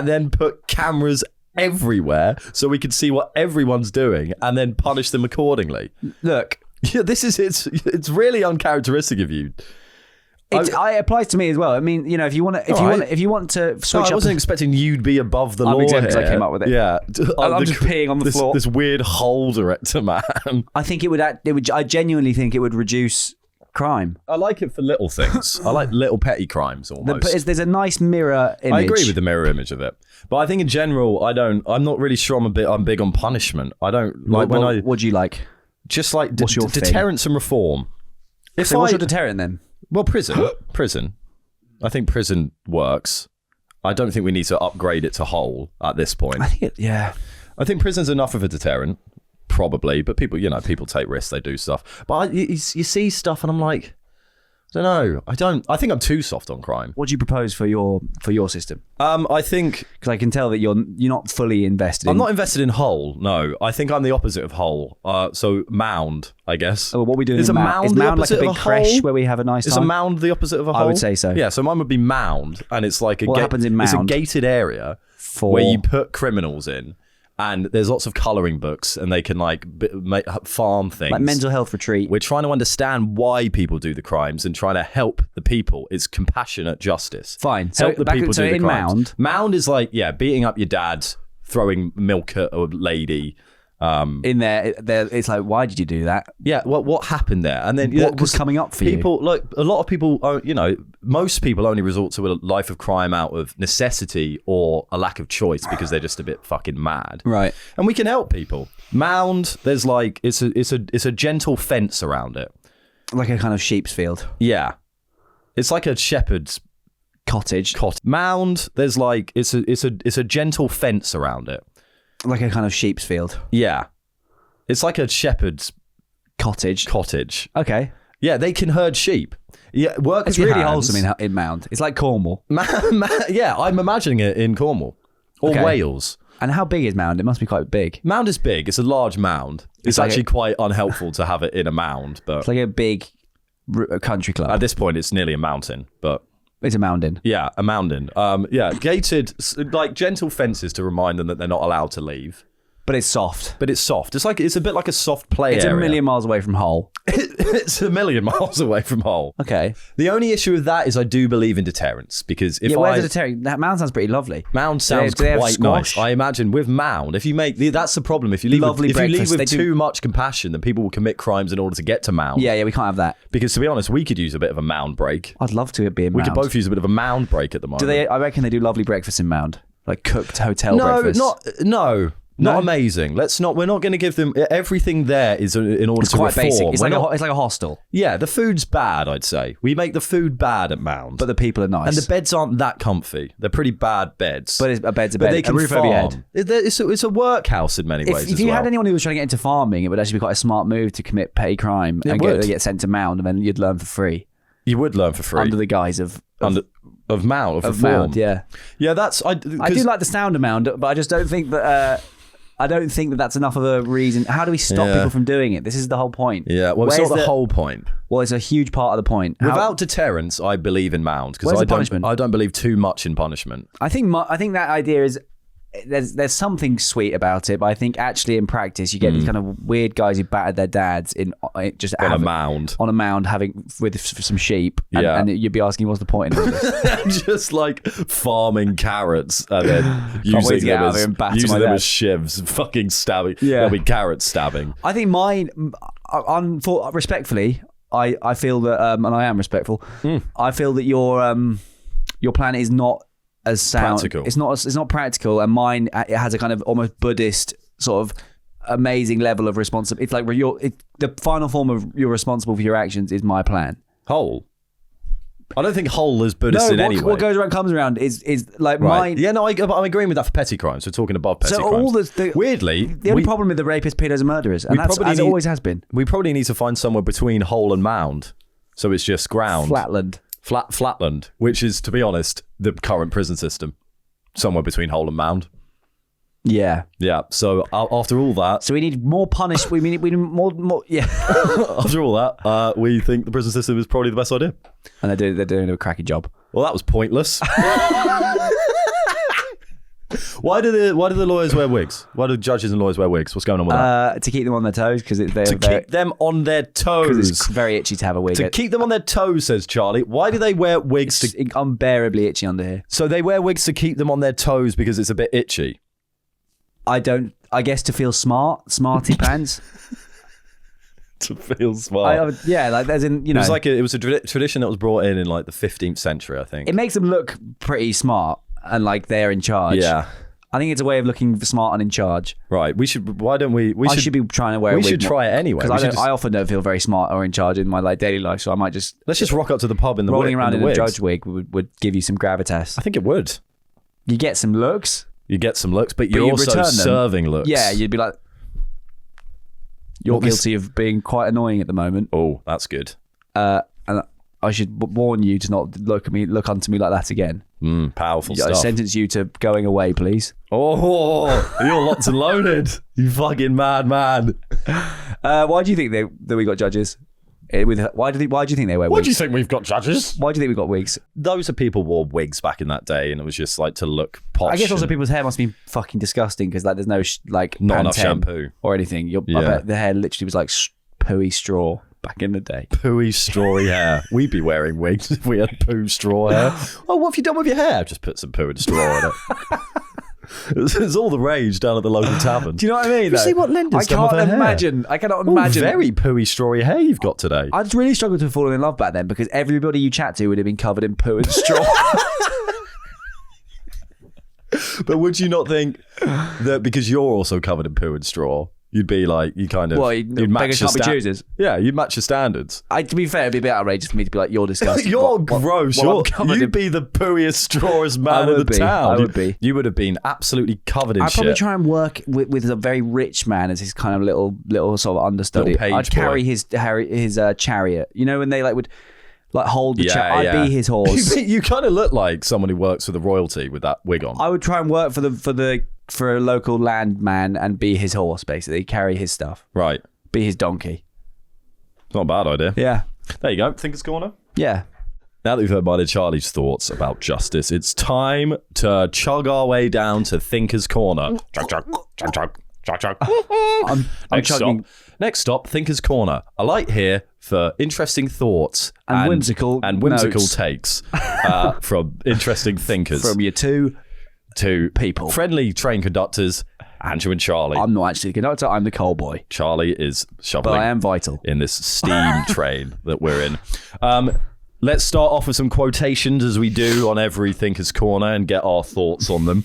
then put cameras everywhere so we can see what everyone's doing and then punish them accordingly. Look, yeah, it's really uncharacteristic of you. It applies to me as well. I mean, you know, if you want to switch up. I wasn't expecting you'd be above the law because I came up with it. Yeah, I'm just peeing on the floor. This weird hole director, man. I think it would. I genuinely think it would reduce crime. I like it for little things. I like little petty crimes almost. There's a nice mirror image. I agree with the mirror image of it, but I think in general, I'm not really sure. I'm big on punishment. I don't like What do you like? Just like deterrence and reform. What's your deterrent then? Well, prison. I think prison works. I don't think we need to upgrade it to whole at this point. I think prison's enough of a deterrent, probably. But people take risks, they do stuff. But you see stuff, and I'm like, I don't know. I think I'm too soft on crime. What do you propose for your system? I think because I can tell that you're not fully invested. I'm not invested in Hull. No, I think I'm the opposite of Hull. So Mound, I guess. Oh, what are we doing? Is a Mound the like a big creche where we have a nice time? Is a Mound the opposite of a Hull? I would say so. Yeah, so mine would be Mound, and it's like what happens in Mound? It's a gated area where you put criminals in. And there's lots of colouring books, and they can like farm things. Like mental health retreat. We're trying to understand why people do the crimes and trying to help the people. It's compassionate justice. Fine. Help the people do the crimes. Mound. Mound is like, beating up your dad, throwing milk at a lady. In there, it's like, why did you do that? Yeah, well, what happened there? And then what was coming up for people, like a lot of people, most people only resort to a life of crime out of necessity or a lack of choice because they're just a bit fucking mad. Right. And we can help people. Mound, there's like it's a gentle fence around it, like a kind of sheep's field. Yeah, it's like a shepherd's cottage. Mound, there's like it's a gentle fence around it. Like a kind of sheep's field. Yeah. It's like a shepherd's cottage. Okay. Yeah, they can herd sheep. Yeah, work it's really wholesome in Mound. It's like Cornwall. Yeah, I'm imagining it in Cornwall. Or Wales. And how big is Mound? It must be quite big. Mound is big. It's a large mound. It's like actually quite unhelpful to have it in a mound. But it's like a big country club. At this point, it's nearly a mountain, but... It's a mountain. Yeah, a mountain. Gated, like gentle fences to remind them that they're not allowed to leave. But it's soft. It's a bit like a soft play area. It's a million miles away from Hull. It's a million miles away from Hull. Okay. The only issue with that is I do believe in deterrence because if where's the deterrent? That Mound sounds pretty lovely. Mound sounds quite nice. I imagine with Mound, if you make that's the problem. If you leave with too much compassion, then people will commit crimes in order to get to Mound. Yeah, we can't have that. Because to be honest, we could use a bit of a Mound break. I'd love to be in Mound. We could both use a bit of a Mound break at the moment. I reckon they do lovely breakfast in Mound. Like cooked hotel breakfast. Not amazing. We're not going to give them everything. There is in order It's to quite reform. basic. It's like a hostel. Yeah, the food's bad. I'd say we make the food bad at Mound, But the people are nice. and the beds aren't that comfy. They're pretty bad beds. But a bed's a But bed. they can a roof over your head. farm. It's a workhouse in many ways. If you had anyone who was trying to get into farming, it would actually be quite a smart move to commit petty crime and get sent to Mound, and then you'd learn for free. You would learn for free Under the guise of Mound of reform. Mound, yeah. Yeah, I do like the sound of Mound, but I just don't think that. I don't think that that's enough of a reason. How do we stop people from doing it? This is the whole point. Yeah, well, it's not the whole point. Well, it's a huge part of the point. Without deterrence, I believe in Mound because I don't believe too much in punishment. I think that idea is there's something sweet about it, but I think actually in practice you get these kind of weird guys who battered their dads on a mound having with some sheep, and you'd be asking what's the point in this? Just like farming carrots and then using them as shivs, fucking stabbing. Yeah, there'll be carrot stabbing. I think mine, respectfully, I feel that, and I am respectful. I feel that your plan is not as sound. Practical. It's not practical, and mine it has a kind of almost Buddhist sort of amazing level of responsibility. It's like the final form of you're responsible for your actions is my plan. Whole. I don't think whole is Buddhist in any way. What goes around comes around is like right. mine. Yeah, no, I'm agreeing with that for petty crimes. We're talking above petty crimes. Weirdly, the only problem with the rapists, pedos, and murderers, and that's as it always has been. We probably need to find somewhere between hole and mound, so it's just ground. Flatland, which is, to be honest, the current prison system, somewhere between hole and mound. Yeah. So after all that, we need more punish. We need more. Yeah. After all that, we think the prison system is probably the best idea, and they're doing a cracky job. Well, that was pointless. Why do the lawyers wear wigs? Why do judges and lawyers wear wigs? What's going on with that? To keep them on their toes, because keep them on their toes. Because it's very itchy to have a wig. To keep them on their toes, says Charlie. Why do they wear wigs? It's unbearably itchy under here. So they wear wigs to keep them on their toes because it's a bit itchy. I guess to feel smarty pants. To feel smart. Like as in, you know, it was a tradition that was brought in like the 15th century, I think. It makes them look pretty smart and like they're in charge. Yeah. I think it's a way of looking smart and in charge. Right. Why don't we? I should be trying to wear. We should try it anyway. Because I often don't feel very smart or in charge in my daily life, so I might just let's just rock up to the pub in the rolling around in a judge wig would give you some gravitas. I think it would. You get some looks. But you're also serving looks. Yeah, you'd be like, you're guilty of being quite annoying at the moment. Oh, that's good. And I should warn you to not look onto me like that again. Powerful stuff. I sentence you to going away, please. Oh, you're locked and loaded. You fucking madman. Why do you think that we got judges? Why do you think they wear wigs? Why do you think we've got judges? Why do you think we've got wigs? Those are people wore wigs back in that day, and it was just like to look posh. I guess also people's hair must be fucking disgusting because like there's no not enough shampoo or anything. I bet the hair literally was like pooey straw back in the day. Pooey strawy hair. We'd be wearing wigs if we had poo straw hair. Oh, what have you done with your hair? Just put some poo and straw in it. It's all the rage down at the local tavern. Do you know what I mean? You see what Linda's done with her hair? I cannot imagine. Very pooey, strawy hair you've got today. I just really struggled to fall in love back then because everybody you chat to would have been covered in poo and straw. But would you not think that because you're also covered in poo and straw, you'd be like, you'd match your standards? Yeah, you'd match your standards. To be fair, it'd be a bit outrageous for me to be like, you're disgusting. You're gross. You'd be the pooiest, strawest man in the town. I would be. You would have been absolutely covered in shit. I'd probably try and work with a very rich man as his kind of little sort of understudy. I'd carry his chariot. You know when they would hold the chariot? I'd be his horse. You kind of look like someone who works for the royalty with that wig on. I would try and work for a local landman and be his horse, basically. Carry his stuff. Right. Be his donkey. It's not a bad idea. Yeah. There you go. Thinker's Corner. Yeah. Now that we've heard mine and Charlie's thoughts about justice, it's time to chug our way down to Thinker's Corner. Chug, chug, chug, chug, chug, chug. I'm chugging. Next stop, Thinker's Corner. A light here for interesting thoughts and whimsical takes from interesting thinkers. From your two people. Friendly train conductors, Andrew and Charlie. I'm not actually the conductor, I'm the coal boy. Charlie is shoveling. But I am vital. In this steam train that we're in. let's start off with some quotations as we do on every Thinker's Corner and get our thoughts on them.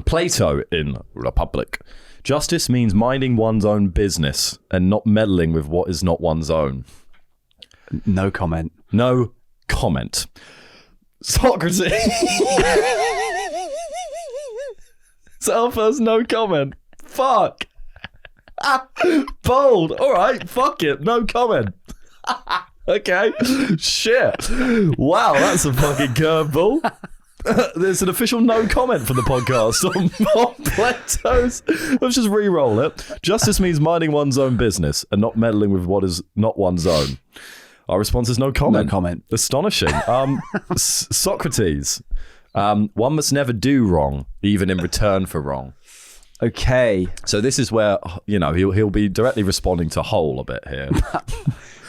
Plato in Republic. Justice means minding one's own business and not meddling with what is not one's own. No comment. No comment. Socrates. Self-first, no comment. Fuck. Bold. All right, fuck it. No comment. Okay. Shit. Wow, that's a fucking curveball. There's an official no comment for the podcast on Plato's. Let's just re-roll it. Justice means minding one's own business and not meddling with what is not one's own. Our response is no comment. No comment. Astonishing. Socrates. One must never do wrong, even in return for wrong. Okay. So this is where, he'll be directly responding to Hole a bit here.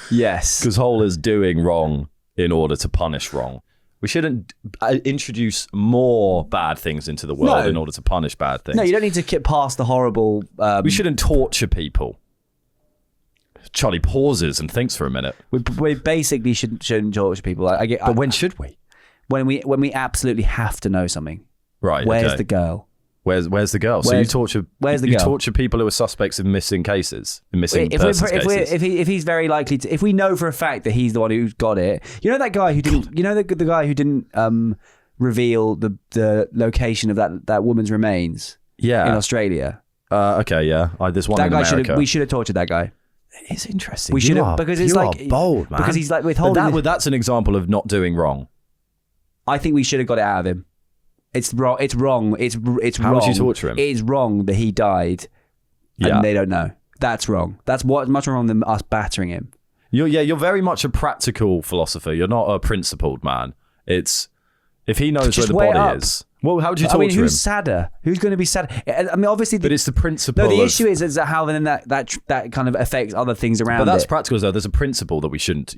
Yes. Because Hole is doing wrong in order to punish wrong. We shouldn't introduce more bad things into the world in order to punish bad things. No, you don't need to get past the horrible... we shouldn't torture people. Charlie pauses and thinks for a minute. We basically shouldn't torture people. But when should we? When we absolutely have to know something. Right. Where's the girl? Where's the girl? So you torture. Where's the girl? You torture people who are suspects in missing cases, in missing persons cases. If he's very likely to, if we know for a fact that he's the one who got it, you know that guy who didn't, the guy who didn't reveal the location of that woman's remains. Yeah. In Australia. Okay. Yeah. There's one in America. We should have tortured that guy. It's interesting. We should have, because it's like bold, man. Because he's like withholding. That's an example of not doing wrong. I think we should have got it out of him. It's wrong. It's wrong. It's How wrong. would you torture him? It's wrong that he died, and they don't know. That's wrong. That's much more wrong than us battering him. You're very much a practical philosopher. You're not a principled man. It's if he knows where the body is. Well, how would you torture him? Who's sadder? Who's going to be sadder? I mean, obviously... But it's the principle. No, the issue is how then that kind of affects other things around it. But that's practical, though. There's a principle that we shouldn't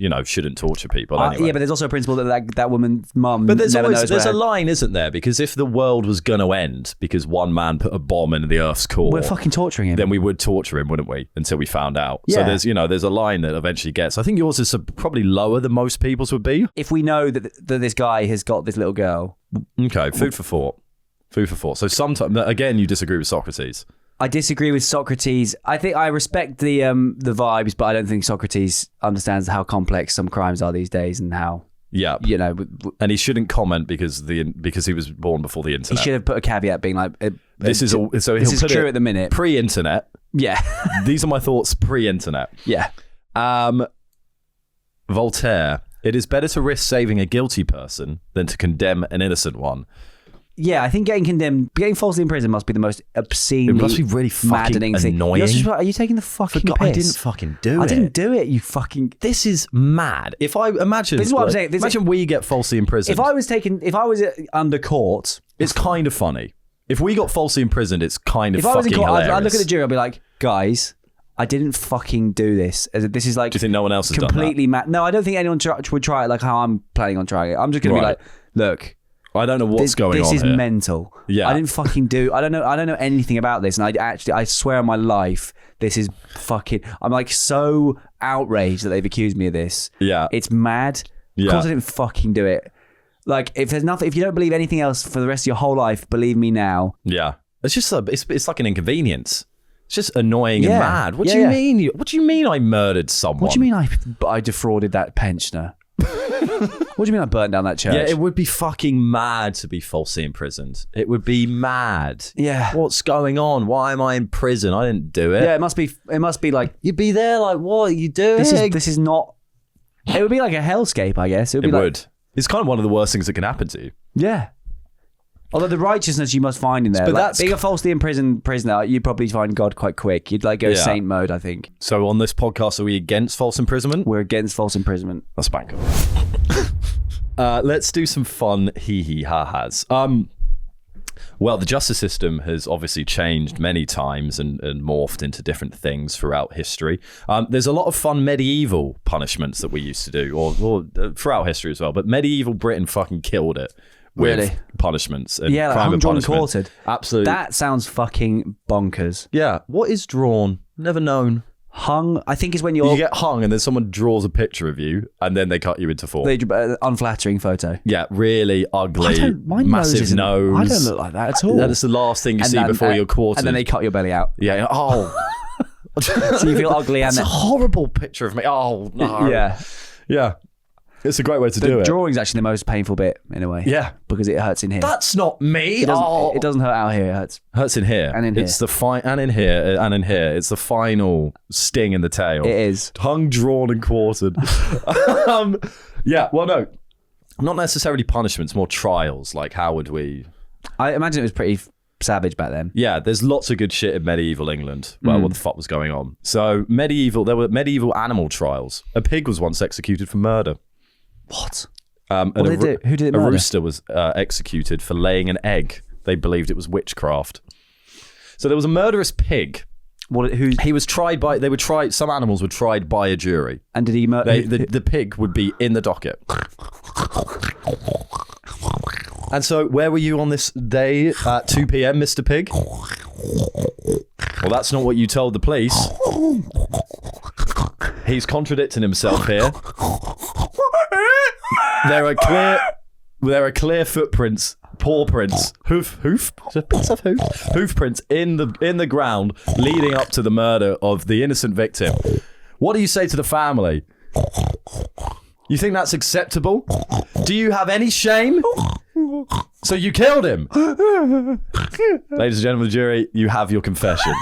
torture people anyway. Yeah, but there's also a principle that woman's mum there's a line, isn't there? Because if the world was going to end because one man put a bomb in the Earth's core... We're fucking torturing him. Then we would torture him, wouldn't we? Until we found out. Yeah. So there's a line that eventually gets... I think yours is probably lower than most people's would be. If we know that this guy has got this little girl... Okay, food for thought. Food for thought. So sometimes, again, you disagree with Socrates. I disagree with Socrates. I think I respect the vibes, but I don't think Socrates understands how complex some crimes are these days and how. Yeah. And he shouldn't comment because he was born before the internet. He should have put a caveat being like, this is true at the minute. Pre-internet. Yeah. These are my thoughts pre-internet. Yeah. Voltaire. It is better to risk saving a guilty person than to condemn an innocent one. Yeah, I think getting falsely imprisoned must be the most obscene, it must be really fucking annoying. Are you taking the fucking piss? I didn't fucking do it. I didn't do it, you fucking... This is mad. If I imagine... This is what I'm saying. Imagine we get falsely imprisoned. If I was under court... It's kind of funny. If we got falsely imprisoned, it's kind of fucking hilarious. I'd look at the jury, I'd be like, guys... I didn't fucking do this. This is like... Do you think no one else has completely done that? No, I don't think anyone would try it like how I'm planning on trying it. I'm just going to be like, look... I don't know what's going on here. This is here. mental. Yeah. I didn't fucking do... I don't know anything about this. And I swear on my life, this is fucking... I'm like so outraged that they've accused me of this. Yeah. It's mad. Yeah. Of course I didn't fucking do it. Like, if you don't believe anything else for the rest of your whole life, believe me now. Yeah. It's just it's like an inconvenience. It's just annoying and mad. What do you mean? What do you mean I murdered someone? What do you mean I defrauded that pensioner? What do you mean I burnt down that church? Yeah, it would be fucking mad to be falsely imprisoned. It would be mad. Yeah. What's going on? Why am I in prison? I didn't do it. Yeah, it must be like... You'd be there like, what are you doing? This is not... It would be like a hellscape, I guess. It would. It's kind of one of the worst things that can happen to you. Yeah. Although the righteousness you must find in there, but that's being a falsely imprisoned prisoner, you'd probably find God quite quick. You'd go saint mode, I think. So on this podcast, are we against false imprisonment? We're against false imprisonment. That's banker. Let's do some fun hee-hee-ha-has. Well, the justice system has obviously changed many times and morphed into different things throughout history. There's a lot of fun medieval punishments that we used to do, or throughout history as well. But medieval Britain fucking killed it. With punishments and like crime hung, and drawn, punishment. quartered. Absolutely. That sounds fucking bonkers. Yeah. What is drawn? Never known. Hung, I think, is when You get hung and then someone draws a picture of you and then they cut you into four. Unflattering photo. Yeah, really ugly, massive nose. I don't look like that at all. That is the last thing you see before you're quartered. And then they cut your belly out. Yeah. Oh. So you feel ugly and It's a horrible picture of me. Oh, no. Yeah. Yeah. It's a great way to do it. The drawing's actually the most painful bit, in a way. Yeah. Because it hurts in here. That's not me. It doesn't hurt out here. It hurts in here. And in here. It's the and in here. And in here. It's the final sting in the tail. It is. Hung, drawn, and quartered. Yeah. Well, no. Not necessarily punishments, more trials. Like, how would we... I imagine it was pretty savage back then. Yeah, there's lots of good shit in medieval England. Well, what the fuck was going on? So, there were medieval animal trials. A pig was once executed for murder. What? What did they do? Who did it murder? A rooster was executed for laying an egg. They believed it was witchcraft. So there was a murderous pig. He was tried by... Some animals were tried by a jury. And did he murder... The pig would be in the docket. And so, where were you on this day at 2 p.m., Mr. Pig? Well, that's not what you told the police. He's contradicting himself here. There are clear footprints, paw prints, hoof prints in the ground leading up to the murder of the innocent victim. What do you say to the family? You think that's acceptable? Do you have any shame? So you killed him. Ladies and gentlemen of the jury, you have your confession.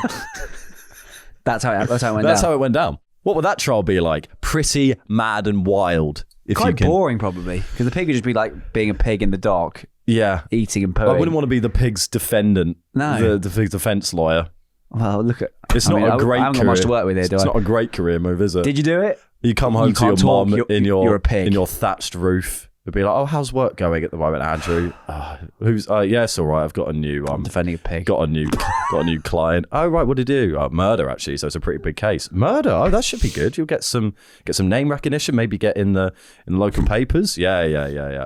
That's how it went down. What would that trial be like? Pretty mad and wild. Quite boring, probably, because the pig would just be like being a pig in the dark. Yeah, eating and pooing. I wouldn't want to be the pig's defendant. No, the pig's defense lawyer. Well, look at. It's not a great. I haven't got much to work with here, do I? It's not a great career move, is it? Did you do it? You come home to your mom you're a pig. in your thatched roof. It'd be like, oh, how's work going at the moment, Andrew? Yeah, it's all right. I've got a new. I'm defending a pig. Got a new client. Oh, right. What did he do? Murder, actually. So it's a pretty big case. Murder. Oh, that should be good. You'll get some name recognition. Maybe get in the local papers. Yeah.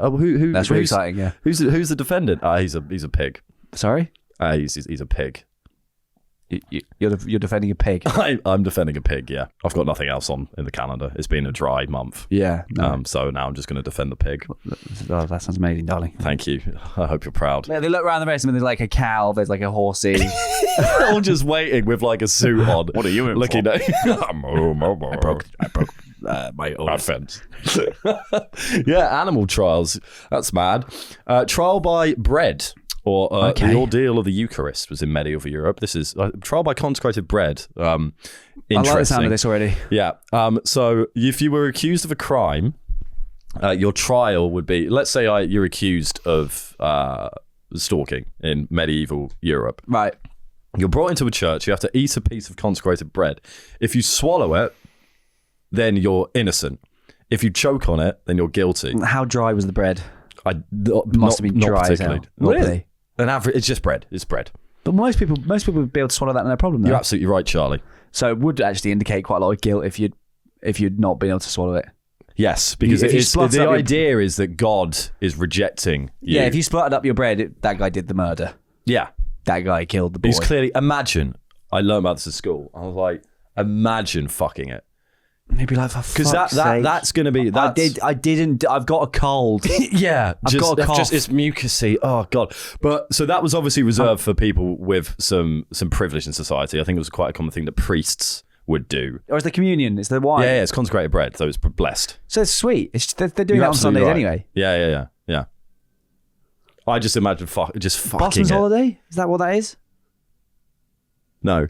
Oh, who? That's really exciting. Yeah. Who's the defendant? He's a pig. Sorry. He's a pig. You're defending a pig. I'm defending a pig. Yeah, I've got nothing else on in the calendar. It's been a dry month. Yeah. No. So now I'm just going to defend the pig. Oh, that sounds amazing, darling. Thank you. I hope you're proud. Yeah, they look around the rest of them. There's like a cow. There's like a horsey. All just waiting with like a suit on. What are you in looking for? I broke my own fence. Yeah, animal trials. That's mad. Trial by bread. Or the ordeal of the Eucharist was in medieval Europe. This is trial by consecrated bread. Interesting. I like the sound of this already. Yeah. So if you were accused of a crime, your trial would be, let's say you're accused of stalking in medieval Europe. Right. You're brought into a church. You have to eat a piece of consecrated bread. If you swallow it, then you're innocent. If you choke on it, then you're guilty. How dry was the bread? Must have been dry as hell. Really? An average, it's just bread. It's bread. But most people would be able to swallow that, no problem. Though. You're absolutely right, Charlie. So it would actually indicate quite a lot of guilt if you'd not been able to swallow it. Yes, because the idea is that God is rejecting you. Yeah, if you spluttered up your bread, that guy did the murder. Yeah, that guy killed the boy. He's clearly. Imagine. I learned about this at school. I was like, imagine fucking it. Maybe like, for fuck's sake. That's going to be... I've got a cold. Yeah. I've got a cough. It's mucusy. Oh, God. But so that was obviously reserved for people with some privilege in society. I think it was quite a common thing that priests would do. Or is the communion? It's the wine? Yeah, it's consecrated bread, so it's blessed. So it's sweet. They're doing that on Sundays anyway. Yeah. I just imagine just fucking Busman's holiday? Is that what that is? No.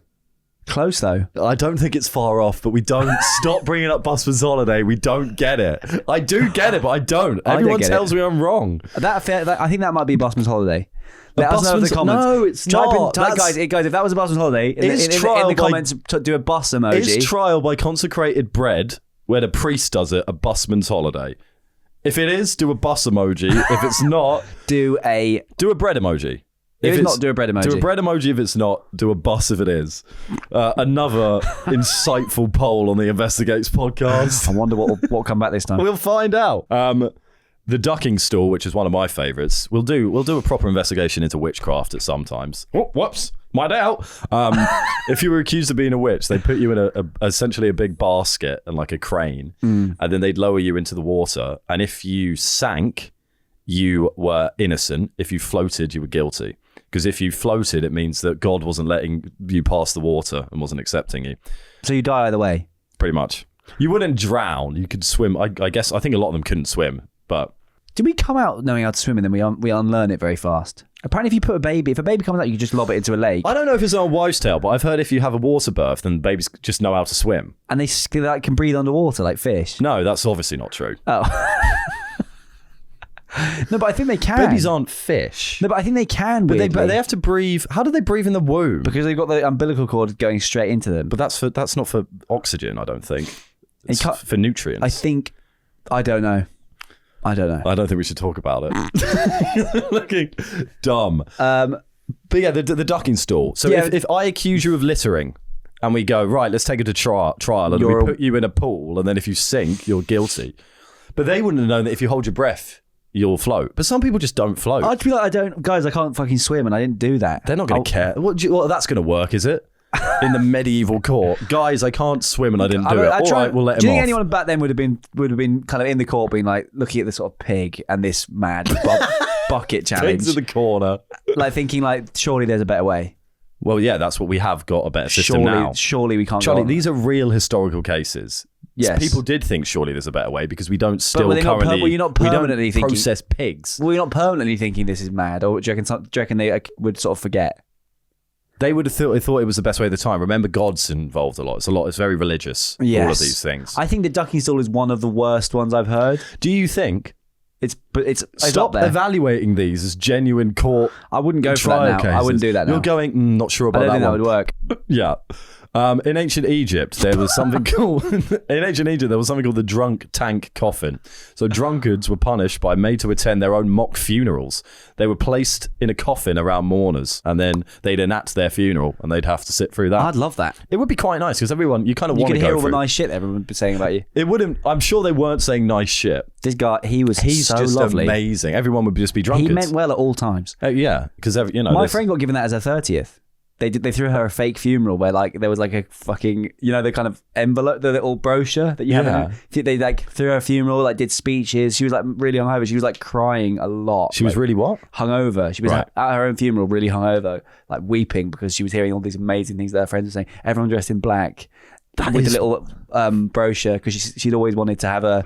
Close though. I don't think it's far off, but we don't stop bringing up Busman's holiday. We don't get it. I do get it, but I don't. Everyone tells me I'm wrong. I think that might be Busman's holiday. Let us know in the comments. No, it's not. Guys, if that was a Busman's holiday, in the comments, do a bus emoji. Is trial by consecrated bread, where the priest does it, a Busman's holiday? If it is, do a bus emoji. If it's not, do a bread emoji. If it's not, do a bread emoji. Do a bread emoji if it's not. Do a bus if it is. Another insightful poll on the Investigates podcast. I wonder what will come back this time. We'll find out. The ducking stool, which is one of my favourites. We'll do a proper investigation into witchcraft at some times. Oh, whoops. Might out. If you were accused of being a witch, they put you in essentially a big basket and like a crane, and then they'd lower you into the water. And if you sank, you were innocent. If you floated, you were guilty. Because if you floated, it means that God wasn't letting you pass the water and wasn't accepting you. So you die either way. Pretty much. You wouldn't drown. You could swim. I guess. I think a lot of them couldn't swim. But did we come out knowing how to swim and then we unlearn it very fast? Apparently, if a baby comes out, you can just lob it into a lake. I don't know if it's on a wives' tale, but I've heard if you have a water birth, then babies just know how to swim. And they like, can breathe underwater like fish. No, that's obviously not true. Oh. No, but I think they can. Babies aren't fish. No, but I think they can. But they have to breathe. How do they breathe in the womb? Because they've got the umbilical cord going straight into them. But that's not for oxygen, I don't think. It's for nutrients. I don't know. I don't think we should talk about it. Looking dumb. But yeah, the ducking stool. So if I accuse you of littering and we go, right, let's take it to trial and we put you in a pool and then if you sink, you're guilty. But they wouldn't have known that if you hold your breath, you'll float. But some people just don't float. I'd be like, I can't fucking swim and I didn't do that. They're not going to care. Well, that's going to work, is it? In the medieval court, guys, I can't swim and I didn't do it. All right, we'll let him off. Do you think anyone back then would have been kind of in the court, being like looking at this sort of pig and this mad bucket challenge, pigs in the corner, like thinking like, surely there's a better way. Well, yeah, that's what we have got a better system now. Surely we can't. Charlie, these are real historical cases. Yes, people did think surely there's a better way because we don't still currently. You're not permanently thinking process pigs. Well, you're not permanently thinking this is mad, or do you reckon they would sort of forget? They would have thought it was the best way at the time. Remember, God's involved a lot. It's very religious. Yes. All of these things. I think the ducking stool is one of the worst ones I've heard. Do you think? It's stop up there. Evaluating these as genuine court. I wouldn't go for that now. Cases. I wouldn't do that now. You're going, not sure about that. I don't think that would work. Yeah. In ancient Egypt, there was something called the drunk tank coffin. So drunkards were punished by made to attend their own mock funerals. They were placed in a coffin around mourners, and then they'd enact their funeral, and they'd have to sit through that. I'd love that. It would be quite nice because everyone, you kind of want to go through. You could hear all the nice shit everyone would be saying about you. It wouldn't. I'm sure they weren't saying nice shit. This guy, he's so just lovely, amazing. Everyone would just be drunkards. He meant well at all times. Yeah, because my friend got given that as her 30th. They threw her a fake funeral where like there was like a fucking, the kind of envelope, the little brochure that you have. They like threw her a funeral, like did speeches. She was like really hungover. She was like crying a lot. She was really what? Hungover. She was at her own funeral, really hungover, like weeping because she was hearing all these amazing things that her friends were saying. Everyone dressed in black with a little brochure because she'd always wanted to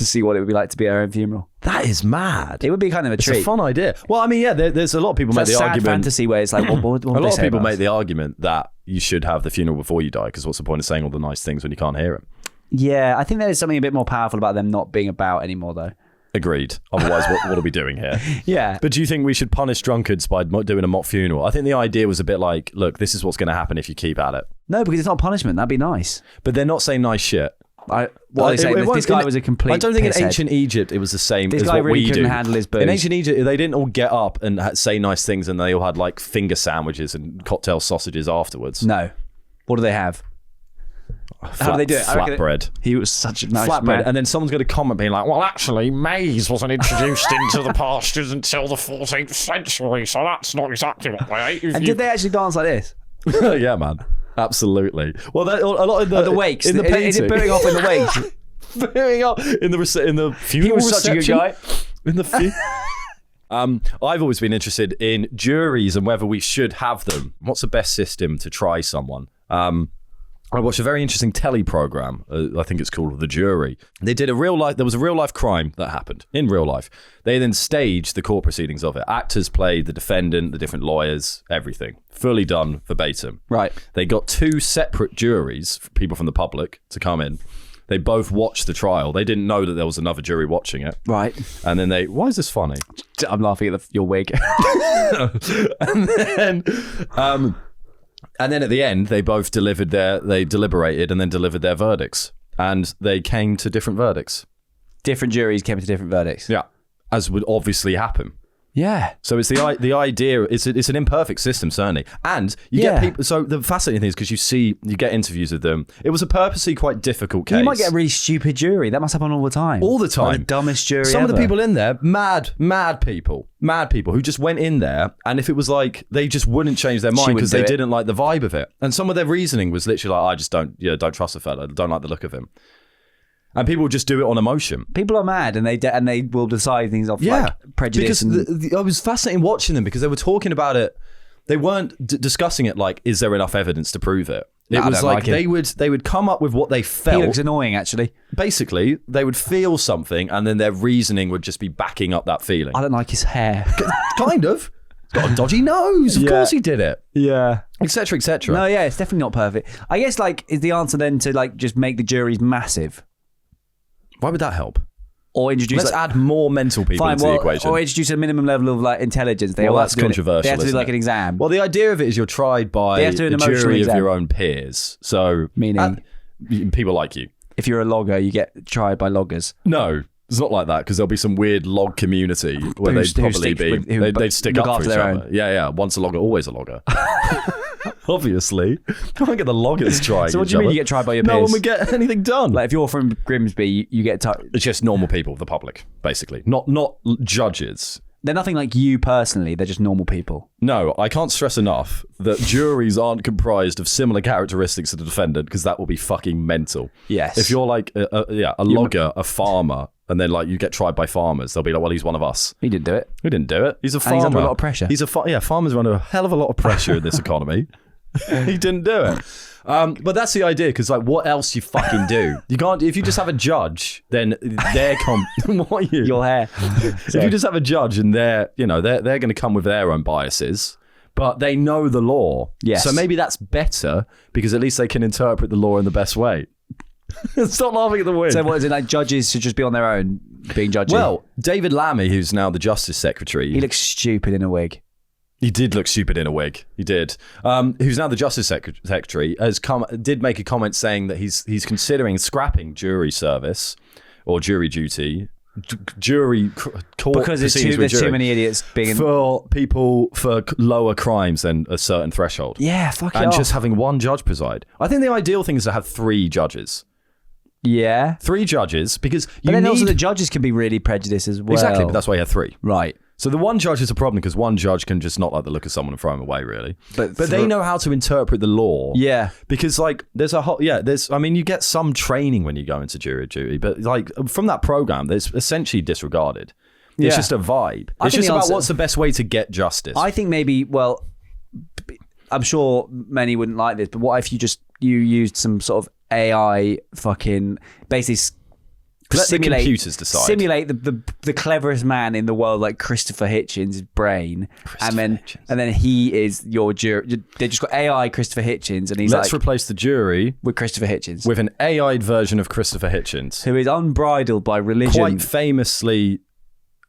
see what it would be like to be at her own funeral. That is mad. It would be kind of a treat. It's a fun idea. Well, I mean, yeah, there's a lot of people make the argument. Fantasy where it's like, what a lot of people make the argument that you should have the funeral before you die because what's the point of saying all the nice things when you can't hear them? Yeah, I think there's something a bit more powerful about them not being about anymore, though. Agreed. Otherwise, what are we doing here? Yeah. But do you think we should punish drunkards by doing a mock funeral? I think the idea was a bit like, look, this is what's going to happen if you keep at it. No, because it's not punishment. That'd be nice. But they're not saying nice shit. This guy was a complete I don't think in pisshead. ancient Egypt it was the same this as guy what really we couldn't do. Handle his booze. In ancient Egypt, they didn't all get up and say nice things and they all had like finger sandwiches and cocktail sausages afterwards. No. What do they have? How do they do it? Flatbread. He was such a nice flatbread, man. And then someone's going to comment being like, well, actually, maize wasn't introduced into the pastures until the 14th century, so that's not exactly what they ate. And did they actually dance like this? Yeah, man. Absolutely. Well, a lot of the wakes. In the painting. Is it booing off in the wakes? Booing off in the funeral. He was such a good guy. In the I've always been interested in juries and whether we should have them. What's the best system to try someone? I watched a very interesting telly program. I think it's called The Jury. They did there was a real life crime that happened in real life. They then staged the court proceedings of it. Actors played the defendant, the different lawyers, everything. Fully done verbatim. Right. They got two separate juries, people from the public, to come in. They both watched the trial. They didn't know that there was another jury watching it. Right. And then why is this funny? I'm laughing at your wig. And then at the end, they both deliberated and then delivered their verdicts. And they came to different verdicts. Different juries came to different verdicts. Yeah. As would obviously happen. Yeah. So it's the idea. It's an imperfect system, certainly, and you get people. So the fascinating thing is because you get interviews with them. It was a purposely quite difficult case. You might get a really stupid jury. That must happen all the time. All the time. Like the dumbest jury. Some ever. of the people in there, mad people who just went in there, and if it was like they just wouldn't change their mind because they didn't like the vibe of it, and some of their reasoning was literally like, I just don't trust the fella, don't like the look of him. And people just do it on emotion. People are mad, and they will decide things off like prejudice. Because I was fascinated watching them because they were talking about it. They weren't discussing it like, is there enough evidence to prove it? It was like they would come up with what they felt. He looks annoying, actually. Basically, they would feel something, and then their reasoning would just be backing up that feeling. I don't like his hair. Kind of. He's got a dodgy nose. Of course he did it. Yeah. Etc. Etc. No, yeah, it's definitely not perfect. I guess like is the answer then to like just make the juries massive? Why would that help? Or introduce... Let's add more mental people into the equation. Or introduce a minimum level of like intelligence. That's controversial. They have to do like an exam. Well, the idea of it is you're tried by a jury of your own peers. So meaning people like you. If you're a logger, you get tried by loggers. No, it's not like that because there'll be some weird log community where they'd probably they'd stick up for each other. Yeah. Once a logger, always a logger. Obviously, can't get the loggers trying. So what do you mean you get tried by your peers? No one would get anything done. Like if you're from Grimsby, you get it's just normal people, the public, basically, not judges. They're nothing like you personally. They're just normal people. No, I can't stress enough that juries aren't comprised of similar characteristics to the defendant because that will be fucking mental. Yes. If you're like a logger, a farmer, and then like you get tried by farmers, they'll be like, well, he's one of us. He didn't do it. He didn't do it. He's a farmer. And he's under a lot of pressure. Farmers are under a hell of a lot of pressure in this economy. He didn't do it. But that's the idea, because like, what else you fucking do? You can't. If you just have a judge, then they're what are you? Your hair. If you just have a judge and they're going to come with their own biases, but they know the law. Yes. So maybe that's better because at least they can interpret the law in the best way. Stop laughing at the win. So what is it like? Judges should just be on their own being judgy? Well, David Lammy, who's now the Justice Secretary, he looks stupid in a wig. He did look stupid in a wig. He did. Who's now the Justice Secretary did make a comment saying that he's considering scrapping jury service or jury duty, jury court because there's too many idiots being for people for lower crimes than a certain threshold. Yeah, fuck it and off. Just having one judge preside. I think the ideal thing is to have 3 judges. Yeah, 3 judges because also the judges can be really prejudiced as well. Exactly, but that's why you have 3. Right. So the one judge is a problem because one judge can just not like the look of someone and throw him away, really. But they know how to interpret the law. Yeah. Because like there's you get some training when you go into jury duty, but like from that program, there's essentially disregarded. It's just a vibe. It's just about what's the best way to get justice. I think maybe, well, I'm sure many wouldn't like this, but what if you used some sort of AI fucking basically let the computers decide. Simulate the cleverest man in the world, like Christopher Hitchens' brain, and then he is your jury. They just got AI Christopher Hitchens, and let's replace the jury with Christopher Hitchens, with an AI'd version of Christopher Hitchens, who is unbridled by religion, quite famously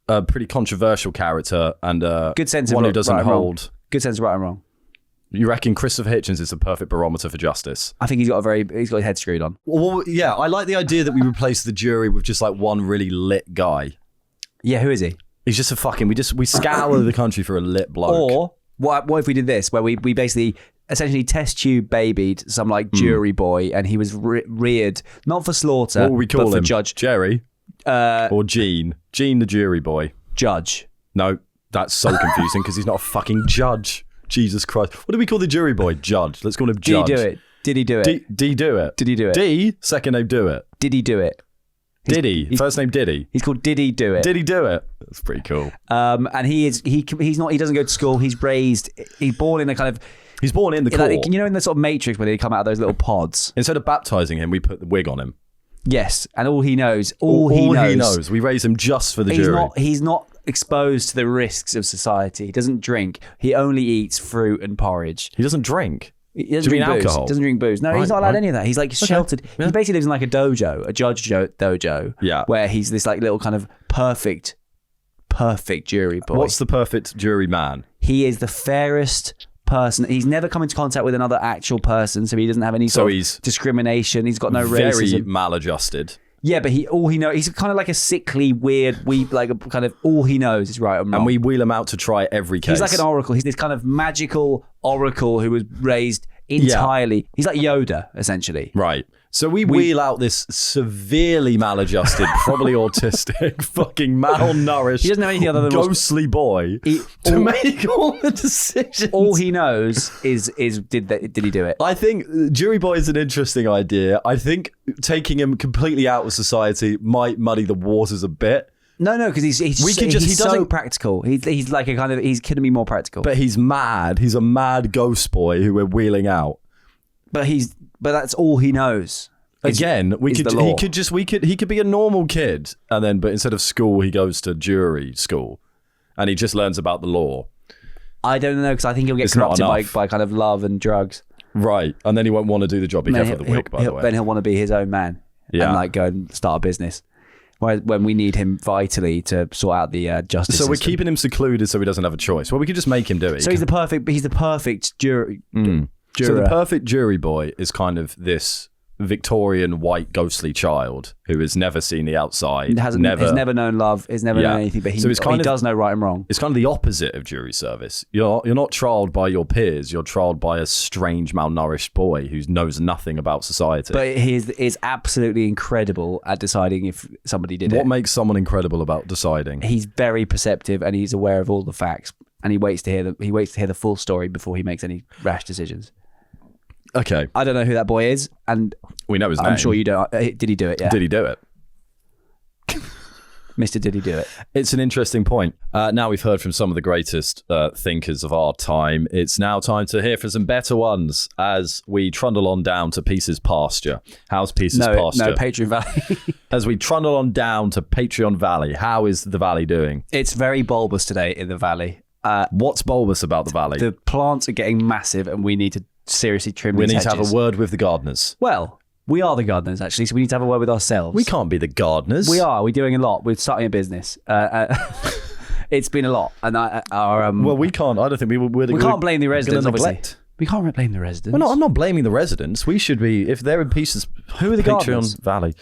a pretty controversial character and good sense one of who doesn't hold good sense of right and wrong. You reckon Christopher Hitchens is the perfect barometer for justice? I think he's got his head screwed on. Well, yeah, I like the idea that we replace the jury with just like one really lit guy. Yeah, who is he? He's just a fucking. We scour the country for a lit bloke. Or what if we did this, where we basically essentially test tube babied some like jury boy, and he was reared not for slaughter, what would we call but him? For judge Jerry or Gene the jury boy. Judge. No, that's so confusing because he's not a fucking judge. Jesus Christ. What do we call the jury boy? Judge. Let's call him Judge. Did he do it? D do it. Did he do it? D, second name do it. Did he do it? Diddy. First name Diddy. He's called Diddy Do It. Did he do it? That's pretty cool. And he doesn't go to school. He's born in a kind of... He's born in the court. Like, in the sort of Matrix where they come out of those little pods. Instead of baptizing him, we put the wig on him. Yes. And all he knows, we raise him just for the jury. He's not exposed to the risks of society. He doesn't drink. He only eats fruit and porridge. He doesn't drink. He doesn't drink alcohol. He doesn't drink booze. No, he's not allowed any of that. He's like sheltered. Yeah. He basically lives in like a dojo, a judge dojo. Yeah. Where he's this like little kind of perfect jury boy. What's the perfect jury man? He is the fairest person. He's never come into contact with another actual person, so he doesn't have any sort of discrimination. He's got no racism. Very maladjusted. Yeah, but all he knows, he's kind of like a sickly, weird, kind of all he knows is right and wrong. And we wheel him out to try every case. He's like an oracle. He's this kind of magical oracle who was raised entirely. He's like Yoda, essentially. Right. So we wheel out this severely maladjusted, probably autistic, fucking malnourished, he doesn't know anything other than ghostly boy to make all the decisions. All he knows is did he do it? I think jury boy is an interesting idea. I think taking him completely out of society might muddy the waters a bit. No, because he's so practical. He's like he's kidding me more practical. But he's mad. He's a mad ghost boy who we're wheeling out. But that's all he knows. Again, he could be a normal kid, but instead of school, he goes to jury school, and he just learns about the law. I don't know, because I think he'll get corrupted by kind of love and drugs. Right, and then he won't want to do the job. Be careful of the wig, by the way. Then he'll want to be his own man, and go and start a business. Whereas when we need him vitally to sort out the justice system. We're keeping him secluded so he doesn't have a choice. Well, we could just make him do it. So he's the perfect jury. So the perfect jury boy is kind of this Victorian white ghostly child who has never seen the outside, has never known love, has never known anything, but he does know right and wrong. It's kind of the opposite of jury service. You're not trialled by your peers, you're trialled by a strange malnourished boy who knows nothing about society. But he is absolutely incredible at deciding if somebody did it. What makes someone incredible about deciding? He's very perceptive and he's aware of all the facts, and he waits to hear the full story before he makes any rash decisions. Okay. I don't know who that boy is, and we know his name. I'm sure you don't. Did he do it? Yeah. Did he do it? Mr. Did he do it? It's an interesting point. Now we've heard from some of the greatest thinkers of our time. It's now time to hear from some better ones as we trundle on down to Peace's pasture. How's Peace's pasture? No, Patreon Valley. As we trundle on down to Patreon Valley, how is the valley doing? It's very bulbous today in the valley. What's bulbous about the valley? The plants are getting massive, and we need to seriously trim these hedges. We need to have a word with the gardeners. Well, we are the gardeners, actually, so we need to have a word with ourselves. We can't be the gardeners. We are. We're doing a lot. We're starting a business. It's been a lot. And well, we can't. I don't think we can't blame the residents, obviously. We can't blame the residents. Well, I'm not blaming the residents. We should be, if they're in pieces. Who are the gardeners? Valley.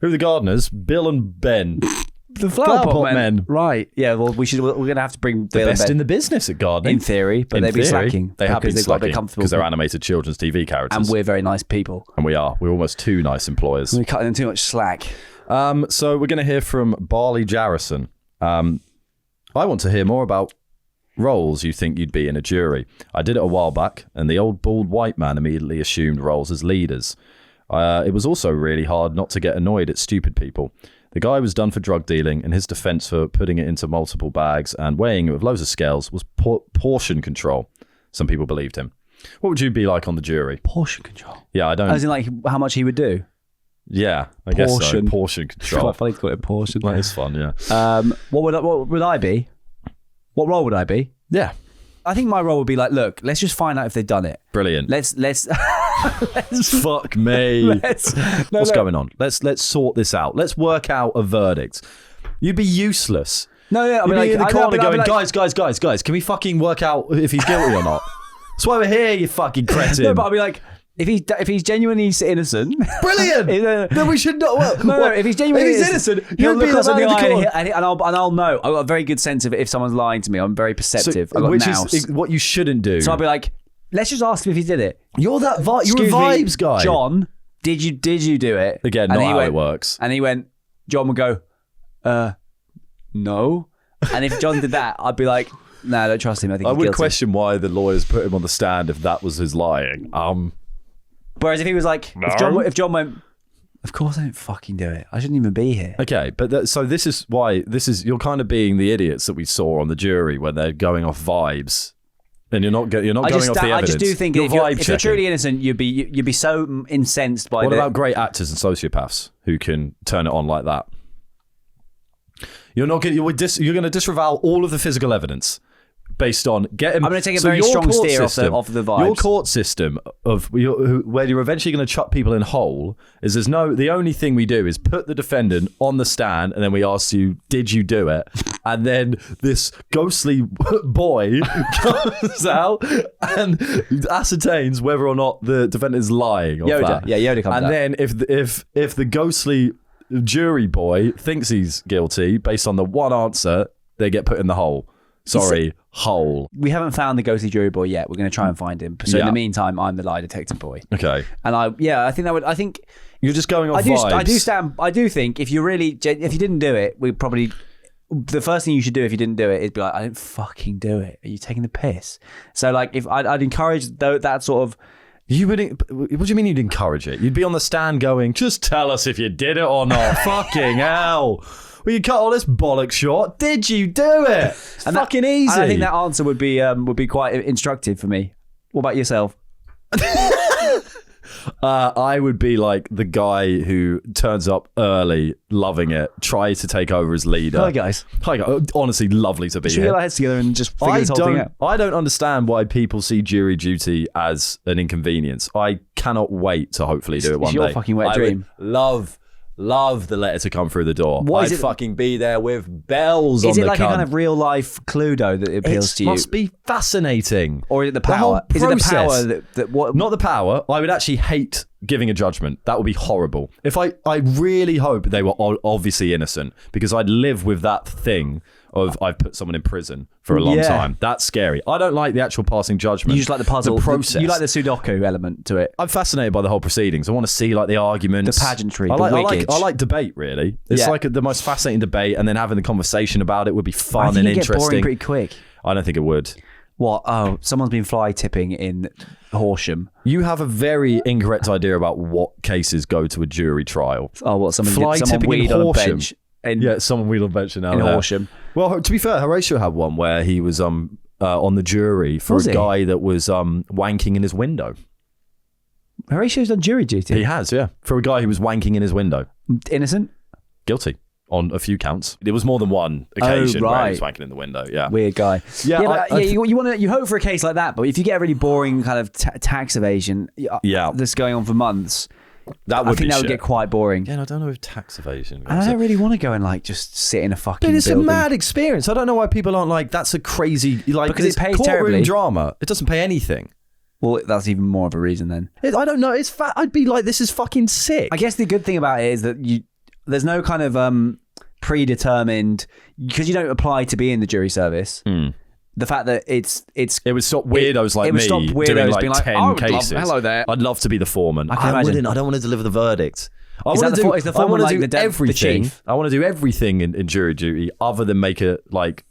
Who are the gardeners? Bill and Ben. The flower pot men. Right. Yeah, well, we're going to have to bring the best in the business at gardening. In theory, but they've been slacking. They have been slacking comfortable because they're animated children's TV characters. And we're very nice people. And we are. We're almost too nice employers. We're cutting them too much slack. So we're going to hear from Barley Jarrison. I want to hear more about roles you think you'd be in a jury. I did it a while back, and the old bald white man immediately assumed roles as leaders. It was also really hard not to get annoyed at stupid people. The guy was done for drug dealing, and his defense for putting it into multiple bags and weighing it with loads of scales was portion control. Some people believed him. What would you be like on the jury? Portion control? Yeah, I don't... As in, like, how much he would do? Yeah, I guess so. Portion control. It's quite funny to call it portion. That is fun, yeah. What would I be? What role would I be? Yeah. I think my role would be like, look, let's just find out if they've done it. Brilliant. Let's fuck me. What's going on? Let's sort this out. Let's work out a verdict. You'd be useless. No, yeah, You'd be in the corner going, guys, can we fucking work out if he's guilty or not? That's why we're here, you fucking cretin. No, but I'd be like, if he's genuinely innocent, brilliant. Then we should not. No, if he's genuinely innocent, he'll look us in the eye and I'll know. I've got a very good sense of it if someone's lying to me. I'm very perceptive. So, which is what you shouldn't do. So I'll be like, let's just ask him if he did it. You're that you're a vibes guy. John, did you do it? Again, not how it works. And he went, John would go, no. And if John did that, I'd be like, no, I don't trust him. I think he's guilty. Question why the lawyers put him on the stand if that was his lying. Whereas if he was like, no. if John went, of course I don't fucking do it. I shouldn't even be here. Okay, but so this is why you're kind of being the idiots that we saw on the jury when they're going off vibes, and you're not going off the evidence. I just do think if you're truly innocent, you'd be so incensed by. What about great actors and sociopaths who can turn it on like that? You're going to disavow all of the physical evidence. Based on I'm going to take a very strong steer off the vibes. Your court system of where you're eventually going to chuck people in whole is the only thing we do is put the defendant on the stand and then we ask you, did you do it? And then this ghostly boy comes out and ascertains whether or not the defendant is lying. Yoda, yeah, Yoda comes out. And then if the ghostly jury boy thinks he's guilty based on the one answer, they get put in the hole. Sorry, hole. We haven't found the ghostly jury boy yet. We're going to try and find him. So in the meantime, I'm the lie detector boy. Okay. And I think you're just going off vibes. I do think if you didn't do it, the first thing you should do if you didn't do it is be like, I didn't fucking do it. Are you taking the piss? So like, if I'd encourage that sort of. What do you mean you'd encourage it? You'd be on the stand going, just tell us if you did it or not. Fucking hell. Well, you cut all this bollocks short. Did you do it? It's fucking easy. And I think that answer would be quite instructive for me. What about yourself? I would be like the guy who turns up early, loving it, tries to take over as leader. Hi guys. Honestly, lovely to be here. Should we get our heads together and just figure this whole thing out? I don't understand why people see jury duty as an inconvenience. I cannot wait to hopefully do it one day. It's your fucking wet dream. Love the letter to come through the door. I'd fucking be there with bells on the Is it like a kind of real life Cluedo that appeals to you? It must be fascinating. Or is it the power? Is it the power that what? Not the power. I would actually hate giving a judgment. That would be horrible. If I really hope they were obviously innocent, because I'd live with that thing of I've put someone in prison for a long time. That's scary. I don't like the actual passing judgment. You just like the puzzle, the process. You like the Sudoku element to it. I'm fascinated by the whole proceedings. I want to see like the arguments, the pageantry, I wiggage. like debate. Really, it's like the most fascinating debate, and then having the conversation about it would be fun and interesting. Get boring pretty quick. I don't think it would. What? Oh, someone's been fly tipping in Horsham. You have a very incorrect idea about what cases go to a jury trial. Oh, what? Someone tipping weed in on Horsham. a bench. Someone wheeled on a bench in Horsham. Well, to be fair, Horatio had one where he was on the jury for guy that was wanking in his window. Horatio's done jury duty? He has, yeah. For a guy who was wanking in his window. Innocent? Guilty. On a few counts. There was more than one occasion where he was wanking in the window, yeah. Weird guy. You hope for a case like that, but if you get a really boring kind of tax evasion that's going on for months... I think that would get quite boring. Yeah, I don't know if tax evasion. And I don't really want to go and like just sit in a fucking It's building. a mad experience. I don't know why people aren't like, that's a crazy... like because it pays courtroom terribly. Drama. It doesn't pay anything. Well, that's even more of a reason then. I don't know. I'd be like, this is fucking sick. I guess the good thing about it is that there's no kind of predetermined... Because you don't apply to be in the jury service... The fact that it would stop weirdos like me doing like being like 10 cases. Hello there. I'd love to be the foreman. I imagine. I don't want to deliver the verdict. I want to do everything. I want to do everything in jury duty other than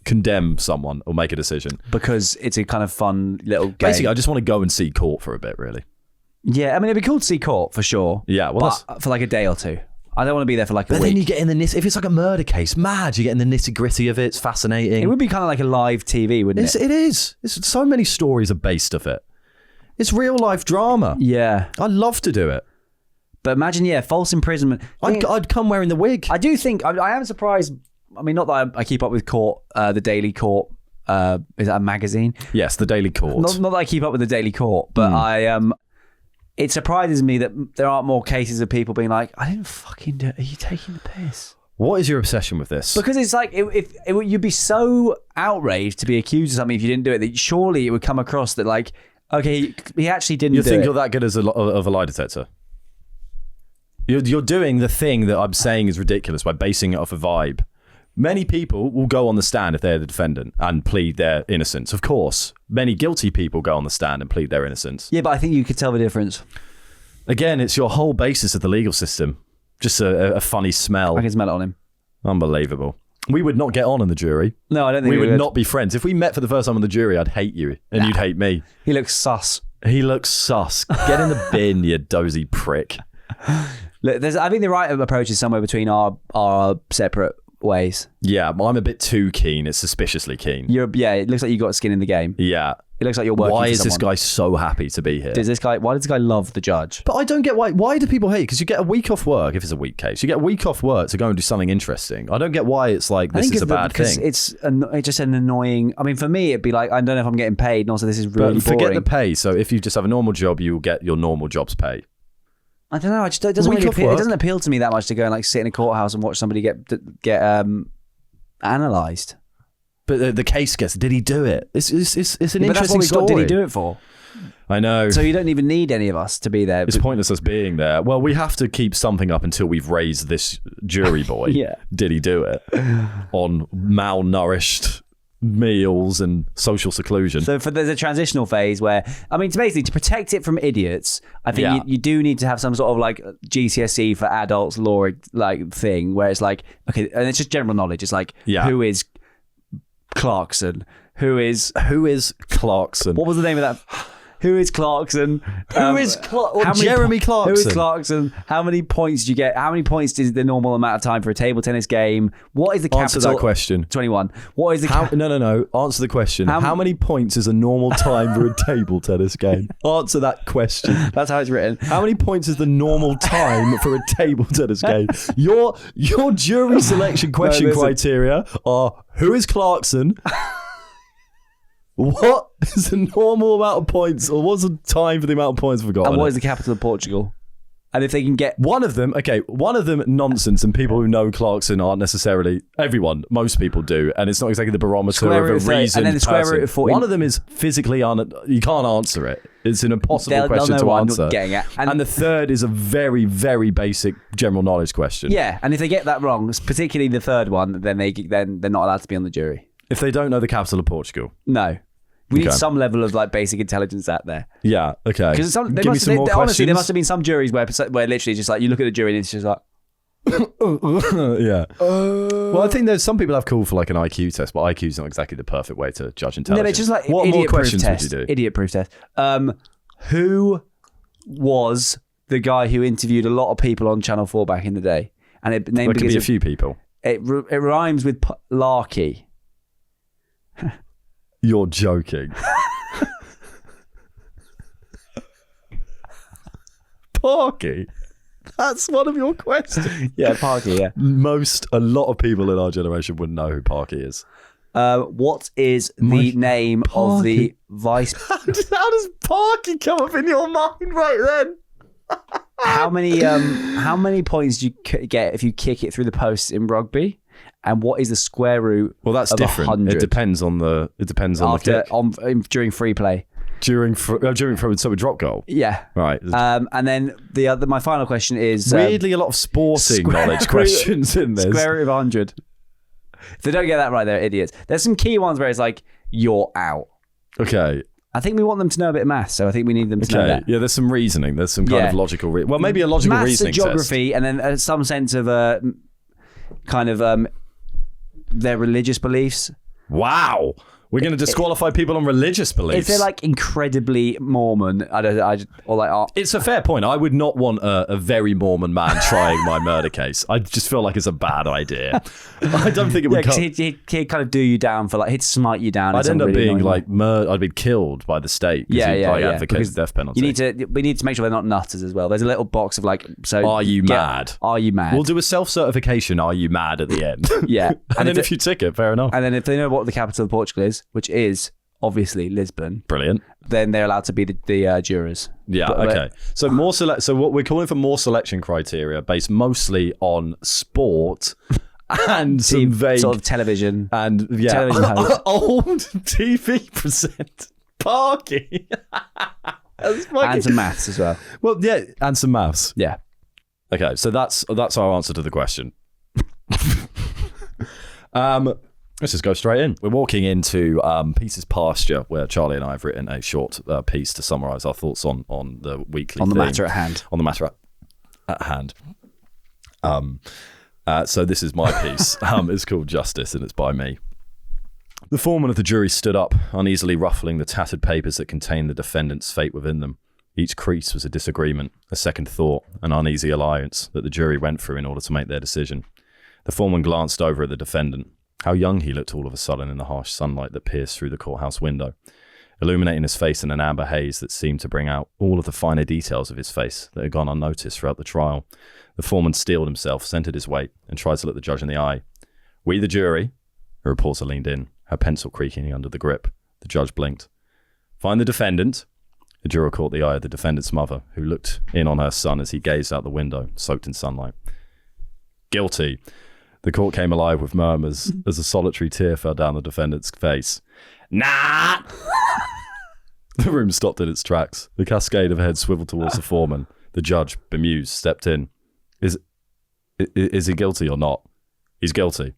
condemn someone or make a decision. Because it's a kind of fun little game. Basically, I just want to go and see court for a bit, really. Yeah, I mean, it'd be cool to see court for sure. Yeah, well, but for like a day or two. I don't want to be there for like a week. But then you get in if it's like a murder case, you get in the nitty gritty of it. It's fascinating. It would be kind of like a live TV, wouldn't it? It is. It's so many stories are based of it. It's real life drama. Yeah. I'd love to do it. But imagine, false imprisonment. I'd come wearing the wig. I do think, I am surprised. I mean, not that I keep up with Court, the Daily Court. Is that a magazine? Yes, the Daily Court. Not that I keep up with the Daily Court, but it surprises me that there aren't more cases of people being like, I didn't fucking do it. Are you taking the piss? What is your obsession with this? Because it's like, you'd be so outraged to be accused of something if you didn't do it, that surely it would come across that like, okay, he actually didn't do it. You think you're that good as a lie detector? You're doing the thing that I'm saying is ridiculous by basing it off a vibe. Many people will go on the stand if they're the defendant and plead their innocence. Of course, many guilty people go on the stand and plead their innocence. Yeah, but I think you could tell the difference. Again, it's your whole basis of the legal system. Just a funny smell. I can smell it on him. Unbelievable. We would not get on in the jury. No, I don't think we would not be friends. If we met for the first time on the jury, I'd hate you and you'd hate me. He looks sus. He looks sus. Get in the bin, you dozy prick. Look, I think the right approach is somewhere between our separate ways. Yeah, I'm a bit too keen. It's suspiciously keen. It looks like you got skin in the game. Yeah. It looks like you're working Why for is someone. this guy so happy to be here? Why does this guy love the judge? But I don't get why do people hate? Because you get a week off work if it's a weak case. You get a week off work to go and do something interesting. I don't get why it's like this is a bad thing. It's just an annoying. I mean, for me, it'd be like I don't know if I'm getting paid, and also this is really boring. Forget the pay. So if you just have a normal job, you will get your normal job's pay. I don't know. It doesn't appeal to me that much to go and like sit in a courthouse and watch somebody get analysed. But the case gets, did he do it? It's an interesting story. What did he do it for? I know. So you don't even need any of us to be there. It's pointless us being there. Well, we have to keep something up until we've raised this jury boy. Yeah. Did he do it? On malnourished meals and social seclusion. So there's a transitional phase where, I mean, to protect it from idiots, I think you do need to have some sort of like GCSE for adults law like thing where it's like, okay, and it's just general knowledge. It's like, who is Clarkson? Who is Clarkson? What was the name of that? Who is Clarkson? Jeremy Clarkson. Who is Clarkson? How many points do you get? How many points is the normal amount of time for a table tennis game? What is the capital? Answer that question. 21. What is the No. Answer the question. How many points is a normal time for a table tennis game? Answer that question. That's how it's written. How many points is the normal time for a table tennis game? Your jury selection question criteria are: who is Clarkson? What is the normal amount of points, or what's the time for the amount of points we've got? And what is the capital of Portugal? And if they can get one of them nonsense, and people who know Clarkson aren't necessarily most people do, and it's not exactly the barometer of a reason. And then the square root of 14. One of them is physically you can't answer it. It's an impossible question to answer. Getting at. And the third is a very, very basic general knowledge question. Yeah, and if they get that wrong, particularly the third one, then they're not allowed to be on the jury. If they don't know the capital of Portugal. No. We need some level of like basic intelligence out there. Yeah, okay. Because give me some more questions. Honestly, there must have been some juries where literally just like you look at the jury and it's just like... yeah. Well, I think there's some people have called for like an IQ test, but IQ is not exactly the perfect way to judge intelligence. No, it's just like what more questions would you do? Idiot proof test. Who was the guy who interviewed a lot of people on Channel 4 back in the day? And it named could be a few people. It rhymes with Larky. You're joking. Parky? That's one of your questions. Yeah, Parky, yeah. A lot of people in our generation wouldn't know who Parky is. What is the name of the vice... How does Parky come up in your mind right then? How many points do you get if you kick it through the posts in rugby? And what is the square root? Well, that's different. 100? It depends on the kick. During free play. During a drop goal. Yeah. Right. And then my final question is weirdly a lot of sporting knowledge questions in this. Square root of 100. If they don't get that right, they're idiots. There's some key ones where it's like you're out. Okay. I think we want them to know a bit of maths, so I think we need them to know that. Yeah, there's some reasoning. There's some kind of logical... well, maybe a logical maths, reasoning geography, test. and then some sense of their religious beliefs. Wow. We're going to disqualify people on religious beliefs. If they're like incredibly Mormon, it's a fair point. I would not want a very Mormon man trying my murder case. I just feel like it's a bad idea. I don't think it would. He'd kind of do you down for he'd smite you down. I'd end up being like I'd be killed by the state. Advocates the death penalty. We need to make sure they're not nutters as well. There's a little box of like, so are you mad? Are you mad? We'll do a self-certification. Are you mad at the end? Yeah, and then if you tick it, fair enough. And then if they know what the capital of Portugal is, which is obviously Lisbon. Brilliant. Then they're allowed to be the jurors. Yeah. Okay. So more So what we're calling for more selection criteria based mostly on sport and some vague sort of television and television host. Old TV present Parky. And some maths as well. Well, yeah, and some maths. Yeah. Okay. So that's our answer to the question. Let's just go straight in. We're walking into Peace's Pasture, where Charlie and I have written a short piece to summarise our thoughts on the weekly on the thing. matter at hand. On the matter at hand. So this is my piece. It's called Justice, and it's by me. The foreman of the jury stood up, uneasily ruffling the tattered papers that contained the defendant's fate within them. Each crease was a disagreement, a second thought, an uneasy alliance that the jury went through in order to make their decision. The foreman glanced over at the defendant. How young he looked all of a sudden in the harsh sunlight that pierced through the courthouse window, illuminating his face in an amber haze that seemed to bring out all of the finer details of his face that had gone unnoticed throughout the trial. The foreman steeled himself, centered his weight, and tried to look the judge in the eye. We, the jury, a reporter leaned in, her pencil creaking under the grip. The judge blinked. Find the defendant. The juror caught the eye of the defendant's mother, who looked in on her son as he gazed out the window, soaked in sunlight. Guilty. The court came alive with murmurs as a solitary tear fell down the defendant's face. Nah! The room stopped in its tracks. The cascade of heads swiveled towards the foreman. The judge, bemused, stepped in. Is he guilty or not? He's guilty.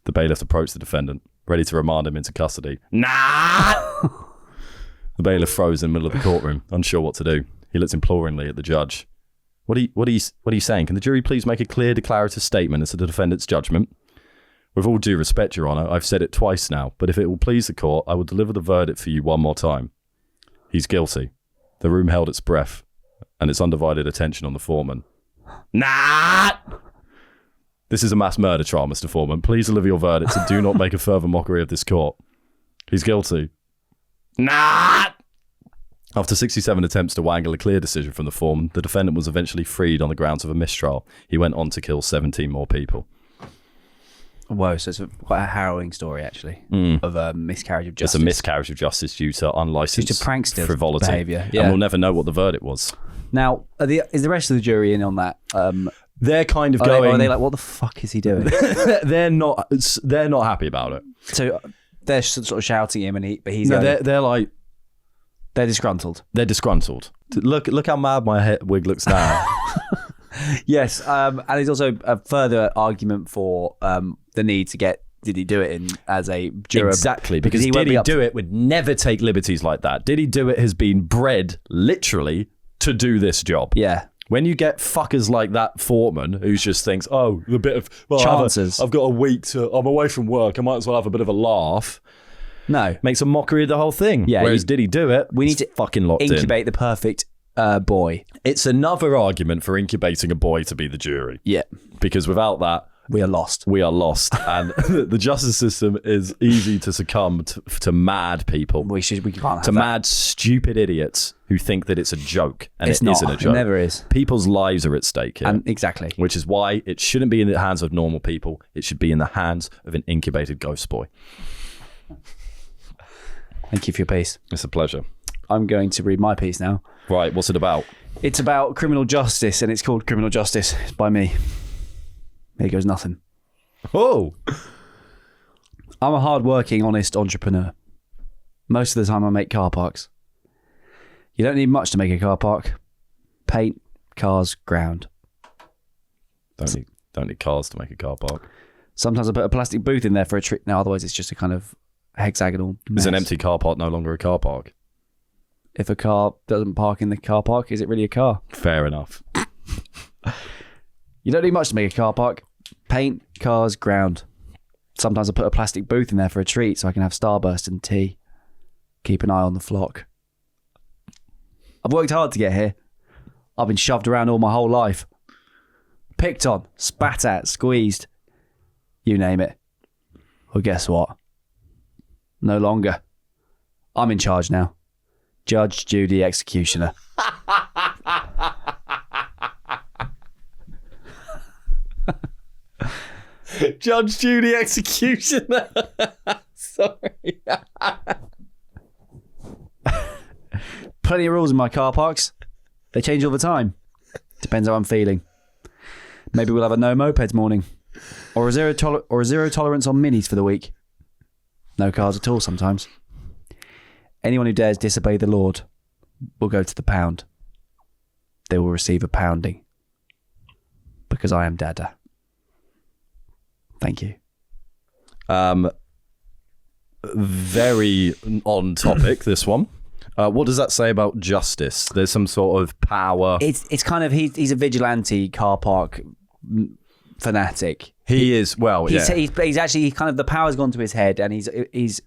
The bailiff approached the defendant, ready to remand him into custody. Nah! The bailiff froze in the middle of the courtroom, unsure what to do. He looked imploringly at the judge. What are you saying? Can the jury please make a clear declarative statement as to the defendant's judgment? With all due respect, Your Honour, I've said it twice now, but if it will please the court, I will deliver the verdict for you one more time. He's guilty. The room held its breath and its undivided attention on the foreman. Nah! This is a mass murder trial, Mr. Foreman. Please deliver your verdict and do not make a further mockery of this court. He's guilty. Nah! After 67 attempts to wangle a clear decision from the foreman, the defendant was eventually freed on the grounds of a mistrial. He went on to kill 17 more people. Whoa, so it's quite a harrowing story, actually, of a miscarriage of justice. It's a miscarriage of justice due to unlicensed due to prankster frivolity. Behaviour. Yeah. And we'll never know what the verdict was. Now, is the rest of the jury in on that? They're kind of Are they like, what the fuck is he doing? They're not happy about it. So they're sort of shouting him, but he's they're like, they're disgruntled. They're disgruntled. Look how mad my head wig looks now. Yes, and there's also a further argument for the need to get did he do it in as a juror? Exactly, because Did He Do It would never take liberties like that. Did He Do It has been bred literally to do this job. Yeah. When you get fuckers like that foreman who just thinks, oh, a bit of chances. I've got a week I'm away from work. I might as well have a bit of a laugh. No, makes a mockery of the whole thing. Yeah. Whereas Did He Do It? We need to fucking locked incubate the perfect boy. It's another argument for incubating a boy to be the jury. Yeah, because without that, we are lost. We are lost, and the justice system is easy to succumb to mad people. We can't have to that. Mad, stupid idiots who think that it's a joke, and it's it not. isn't a joke. It never is. People's lives are at stake here, and exactly, which is why it shouldn't be in the hands of normal people. It should be in the hands of an incubated ghost boy. Thank you for your piece. It's a pleasure. I'm going to read my piece now. Right, what's it about? It's about criminal justice, and it's called Criminal Justice. It's by me. Here goes nothing. Oh! I'm a hard-working, honest entrepreneur. Most of the time I make car parks. You don't need much to make a car park. Paint, cars, ground. Don't need cars to make a car park. Sometimes I put a plastic booth in there for a trick. Now, otherwise it's just a kind of hexagonal mess. Is an empty car park no longer a car park? If a car doesn't park in the car park, is it really a car? Fair enough. You don't need much to make a car park. Paint, cars, ground. Sometimes I put a plastic booth in there for a treat so I can have Starburst and tea. Keep an eye on the flock. I've worked hard to get here. I've been shoved around all my whole life. Picked on, spat at, squeezed. You name it. Well, guess what? No longer. I'm in charge now. Judge, Judy, executioner. Judge, Judy, executioner. Sorry. Plenty of rules in my car parks. They change all the time. Depends how I'm feeling. Maybe we'll have a no mopeds morning. Or a zero tolerance on minis for the week. No cars at all sometimes. Anyone who dares disobey the Lord will go to the pound. They will receive a pounding. Because I am Dada. Thank you. Very on topic, this one. What does that say about justice? There's some sort of power. It's kind of, he's a vigilante car park fanatic. He is, well, he's actually kind of, the power's gone to his head, and he's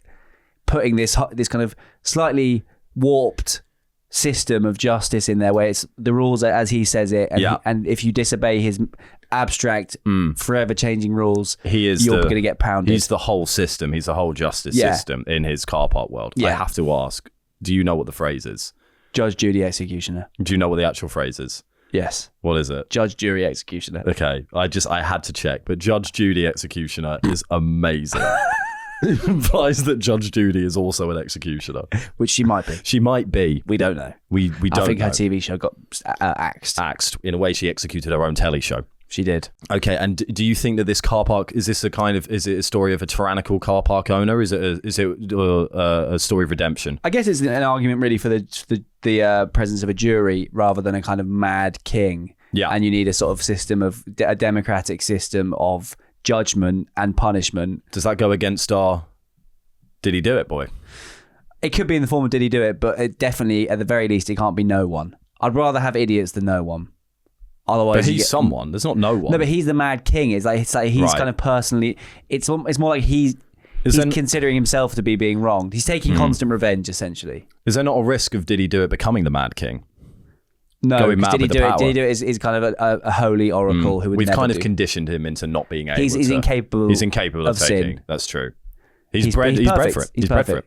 putting this kind of slightly warped system of justice in there, where it's the rules as he says it, and, and if you disobey his abstract, forever changing rules, you're going to get pounded. He's the whole system. He's the whole justice system in his car park world. I have to ask, do you know what the phrase is? Judge, Judy, executioner. Do you know what the actual phrase is? Yes. What is it? Judge, jury, executioner. Okay, I had to check, but Judge, Judy, executioner is amazing. It implies that Judge Judy is also an executioner, which she might be. She might be. We don't know. We don't. I think know. her TV show got axed. Axed in a way. She executed her own telly show. She did. Okay, and do you think that this car park is it a story of a tyrannical car park owner? Is it a story of redemption? I guess it's an argument really for the presence of a jury rather than a kind of mad king. Yeah, and you need a sort of system of a democratic system of judgment and punishment. Does that go against our did he do it boy? It could be in the form of did he do it, but it definitely, at the very least, it can't be no one. I'd rather have idiots than no one. Otherwise, but he's someone. There's not no one. No, but he's the mad king. It's like he's kind of personally. It's more like he's considering himself to be being wronged. He's taking constant revenge, essentially. Is there not a risk of did he do it becoming the mad king? No, because did he do it is kind of a holy oracle who would. We've never kind of do. conditioned him into not being able. He's incapable. He's incapable of taking. Sin. That's true. He's bred for it. He's bred for it.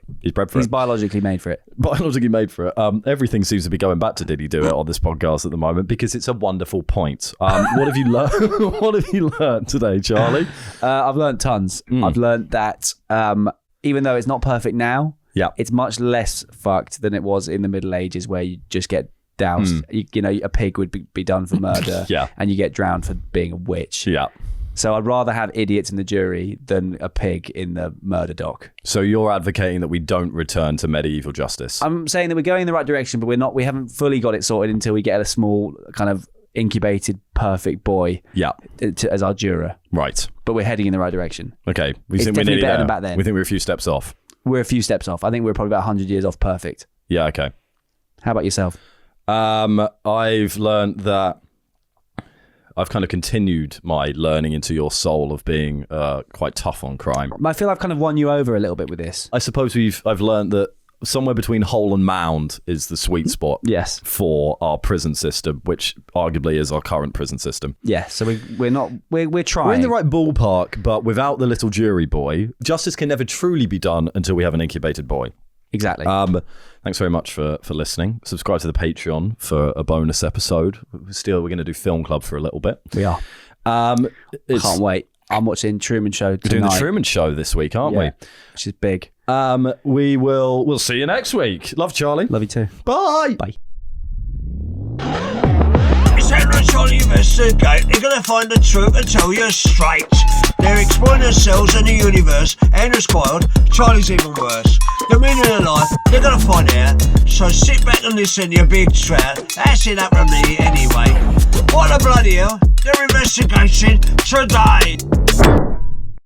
He's biologically made for it. Biologically made for it. Everything seems to be going back to did he do it on this podcast at the moment because it's a wonderful point. What have you learned? What have you learned today, Charlie? I've learned tons. I've learned that even though it's not perfect now, it's much less fucked than it was in the Middle Ages, where you just get doused. You know, a pig would be done for murder, and you get drowned for being a witch. Yeah. So I'd rather have idiots in the jury than a pig in the murder dock. So you're advocating that we don't return to medieval justice? I'm saying that we're going in the right direction, but we haven't fully got it sorted until we get a small kind of incubated perfect boy as our juror. Right. But we're heading in the right direction. Okay. It's definitely better than back then. We think we're a few steps off. We're a few steps off. I think we're probably about 100 years off perfect. Yeah, okay. How about yourself? I've learned that I've kind of continued my learning into your soul of being quite tough on crime. I feel I've kind of won you over a little bit with this. I suppose I've learned that somewhere between hole and mound is the sweet spot. Yes. For our prison system, which arguably is our current prison system. Yeah. So we're trying. We're in the right ballpark, but without the little jury boy, justice can never truly be done until we have an incubated boy. Exactly. Thanks very much for listening. Subscribe to the Patreon for a bonus episode. We're going to do Film Club for a little bit. We are. Can't wait. I'm watching Truman Show tonight. We're doing the Truman Show this week, aren't we? Which is big. We'll see you next week. Love, Charlie. Love you too. Bye. Bye. It's Henry and Charlie investigate. They're gonna find the truth and tell you straight. They're exploring themselves and the universe. Andrew's spoiled, Charlie's even worse. The meaning of life, they're gonna find out. So sit back and listen, you big trout. That's it up from me anyway. What the bloody hell? They're investigating today.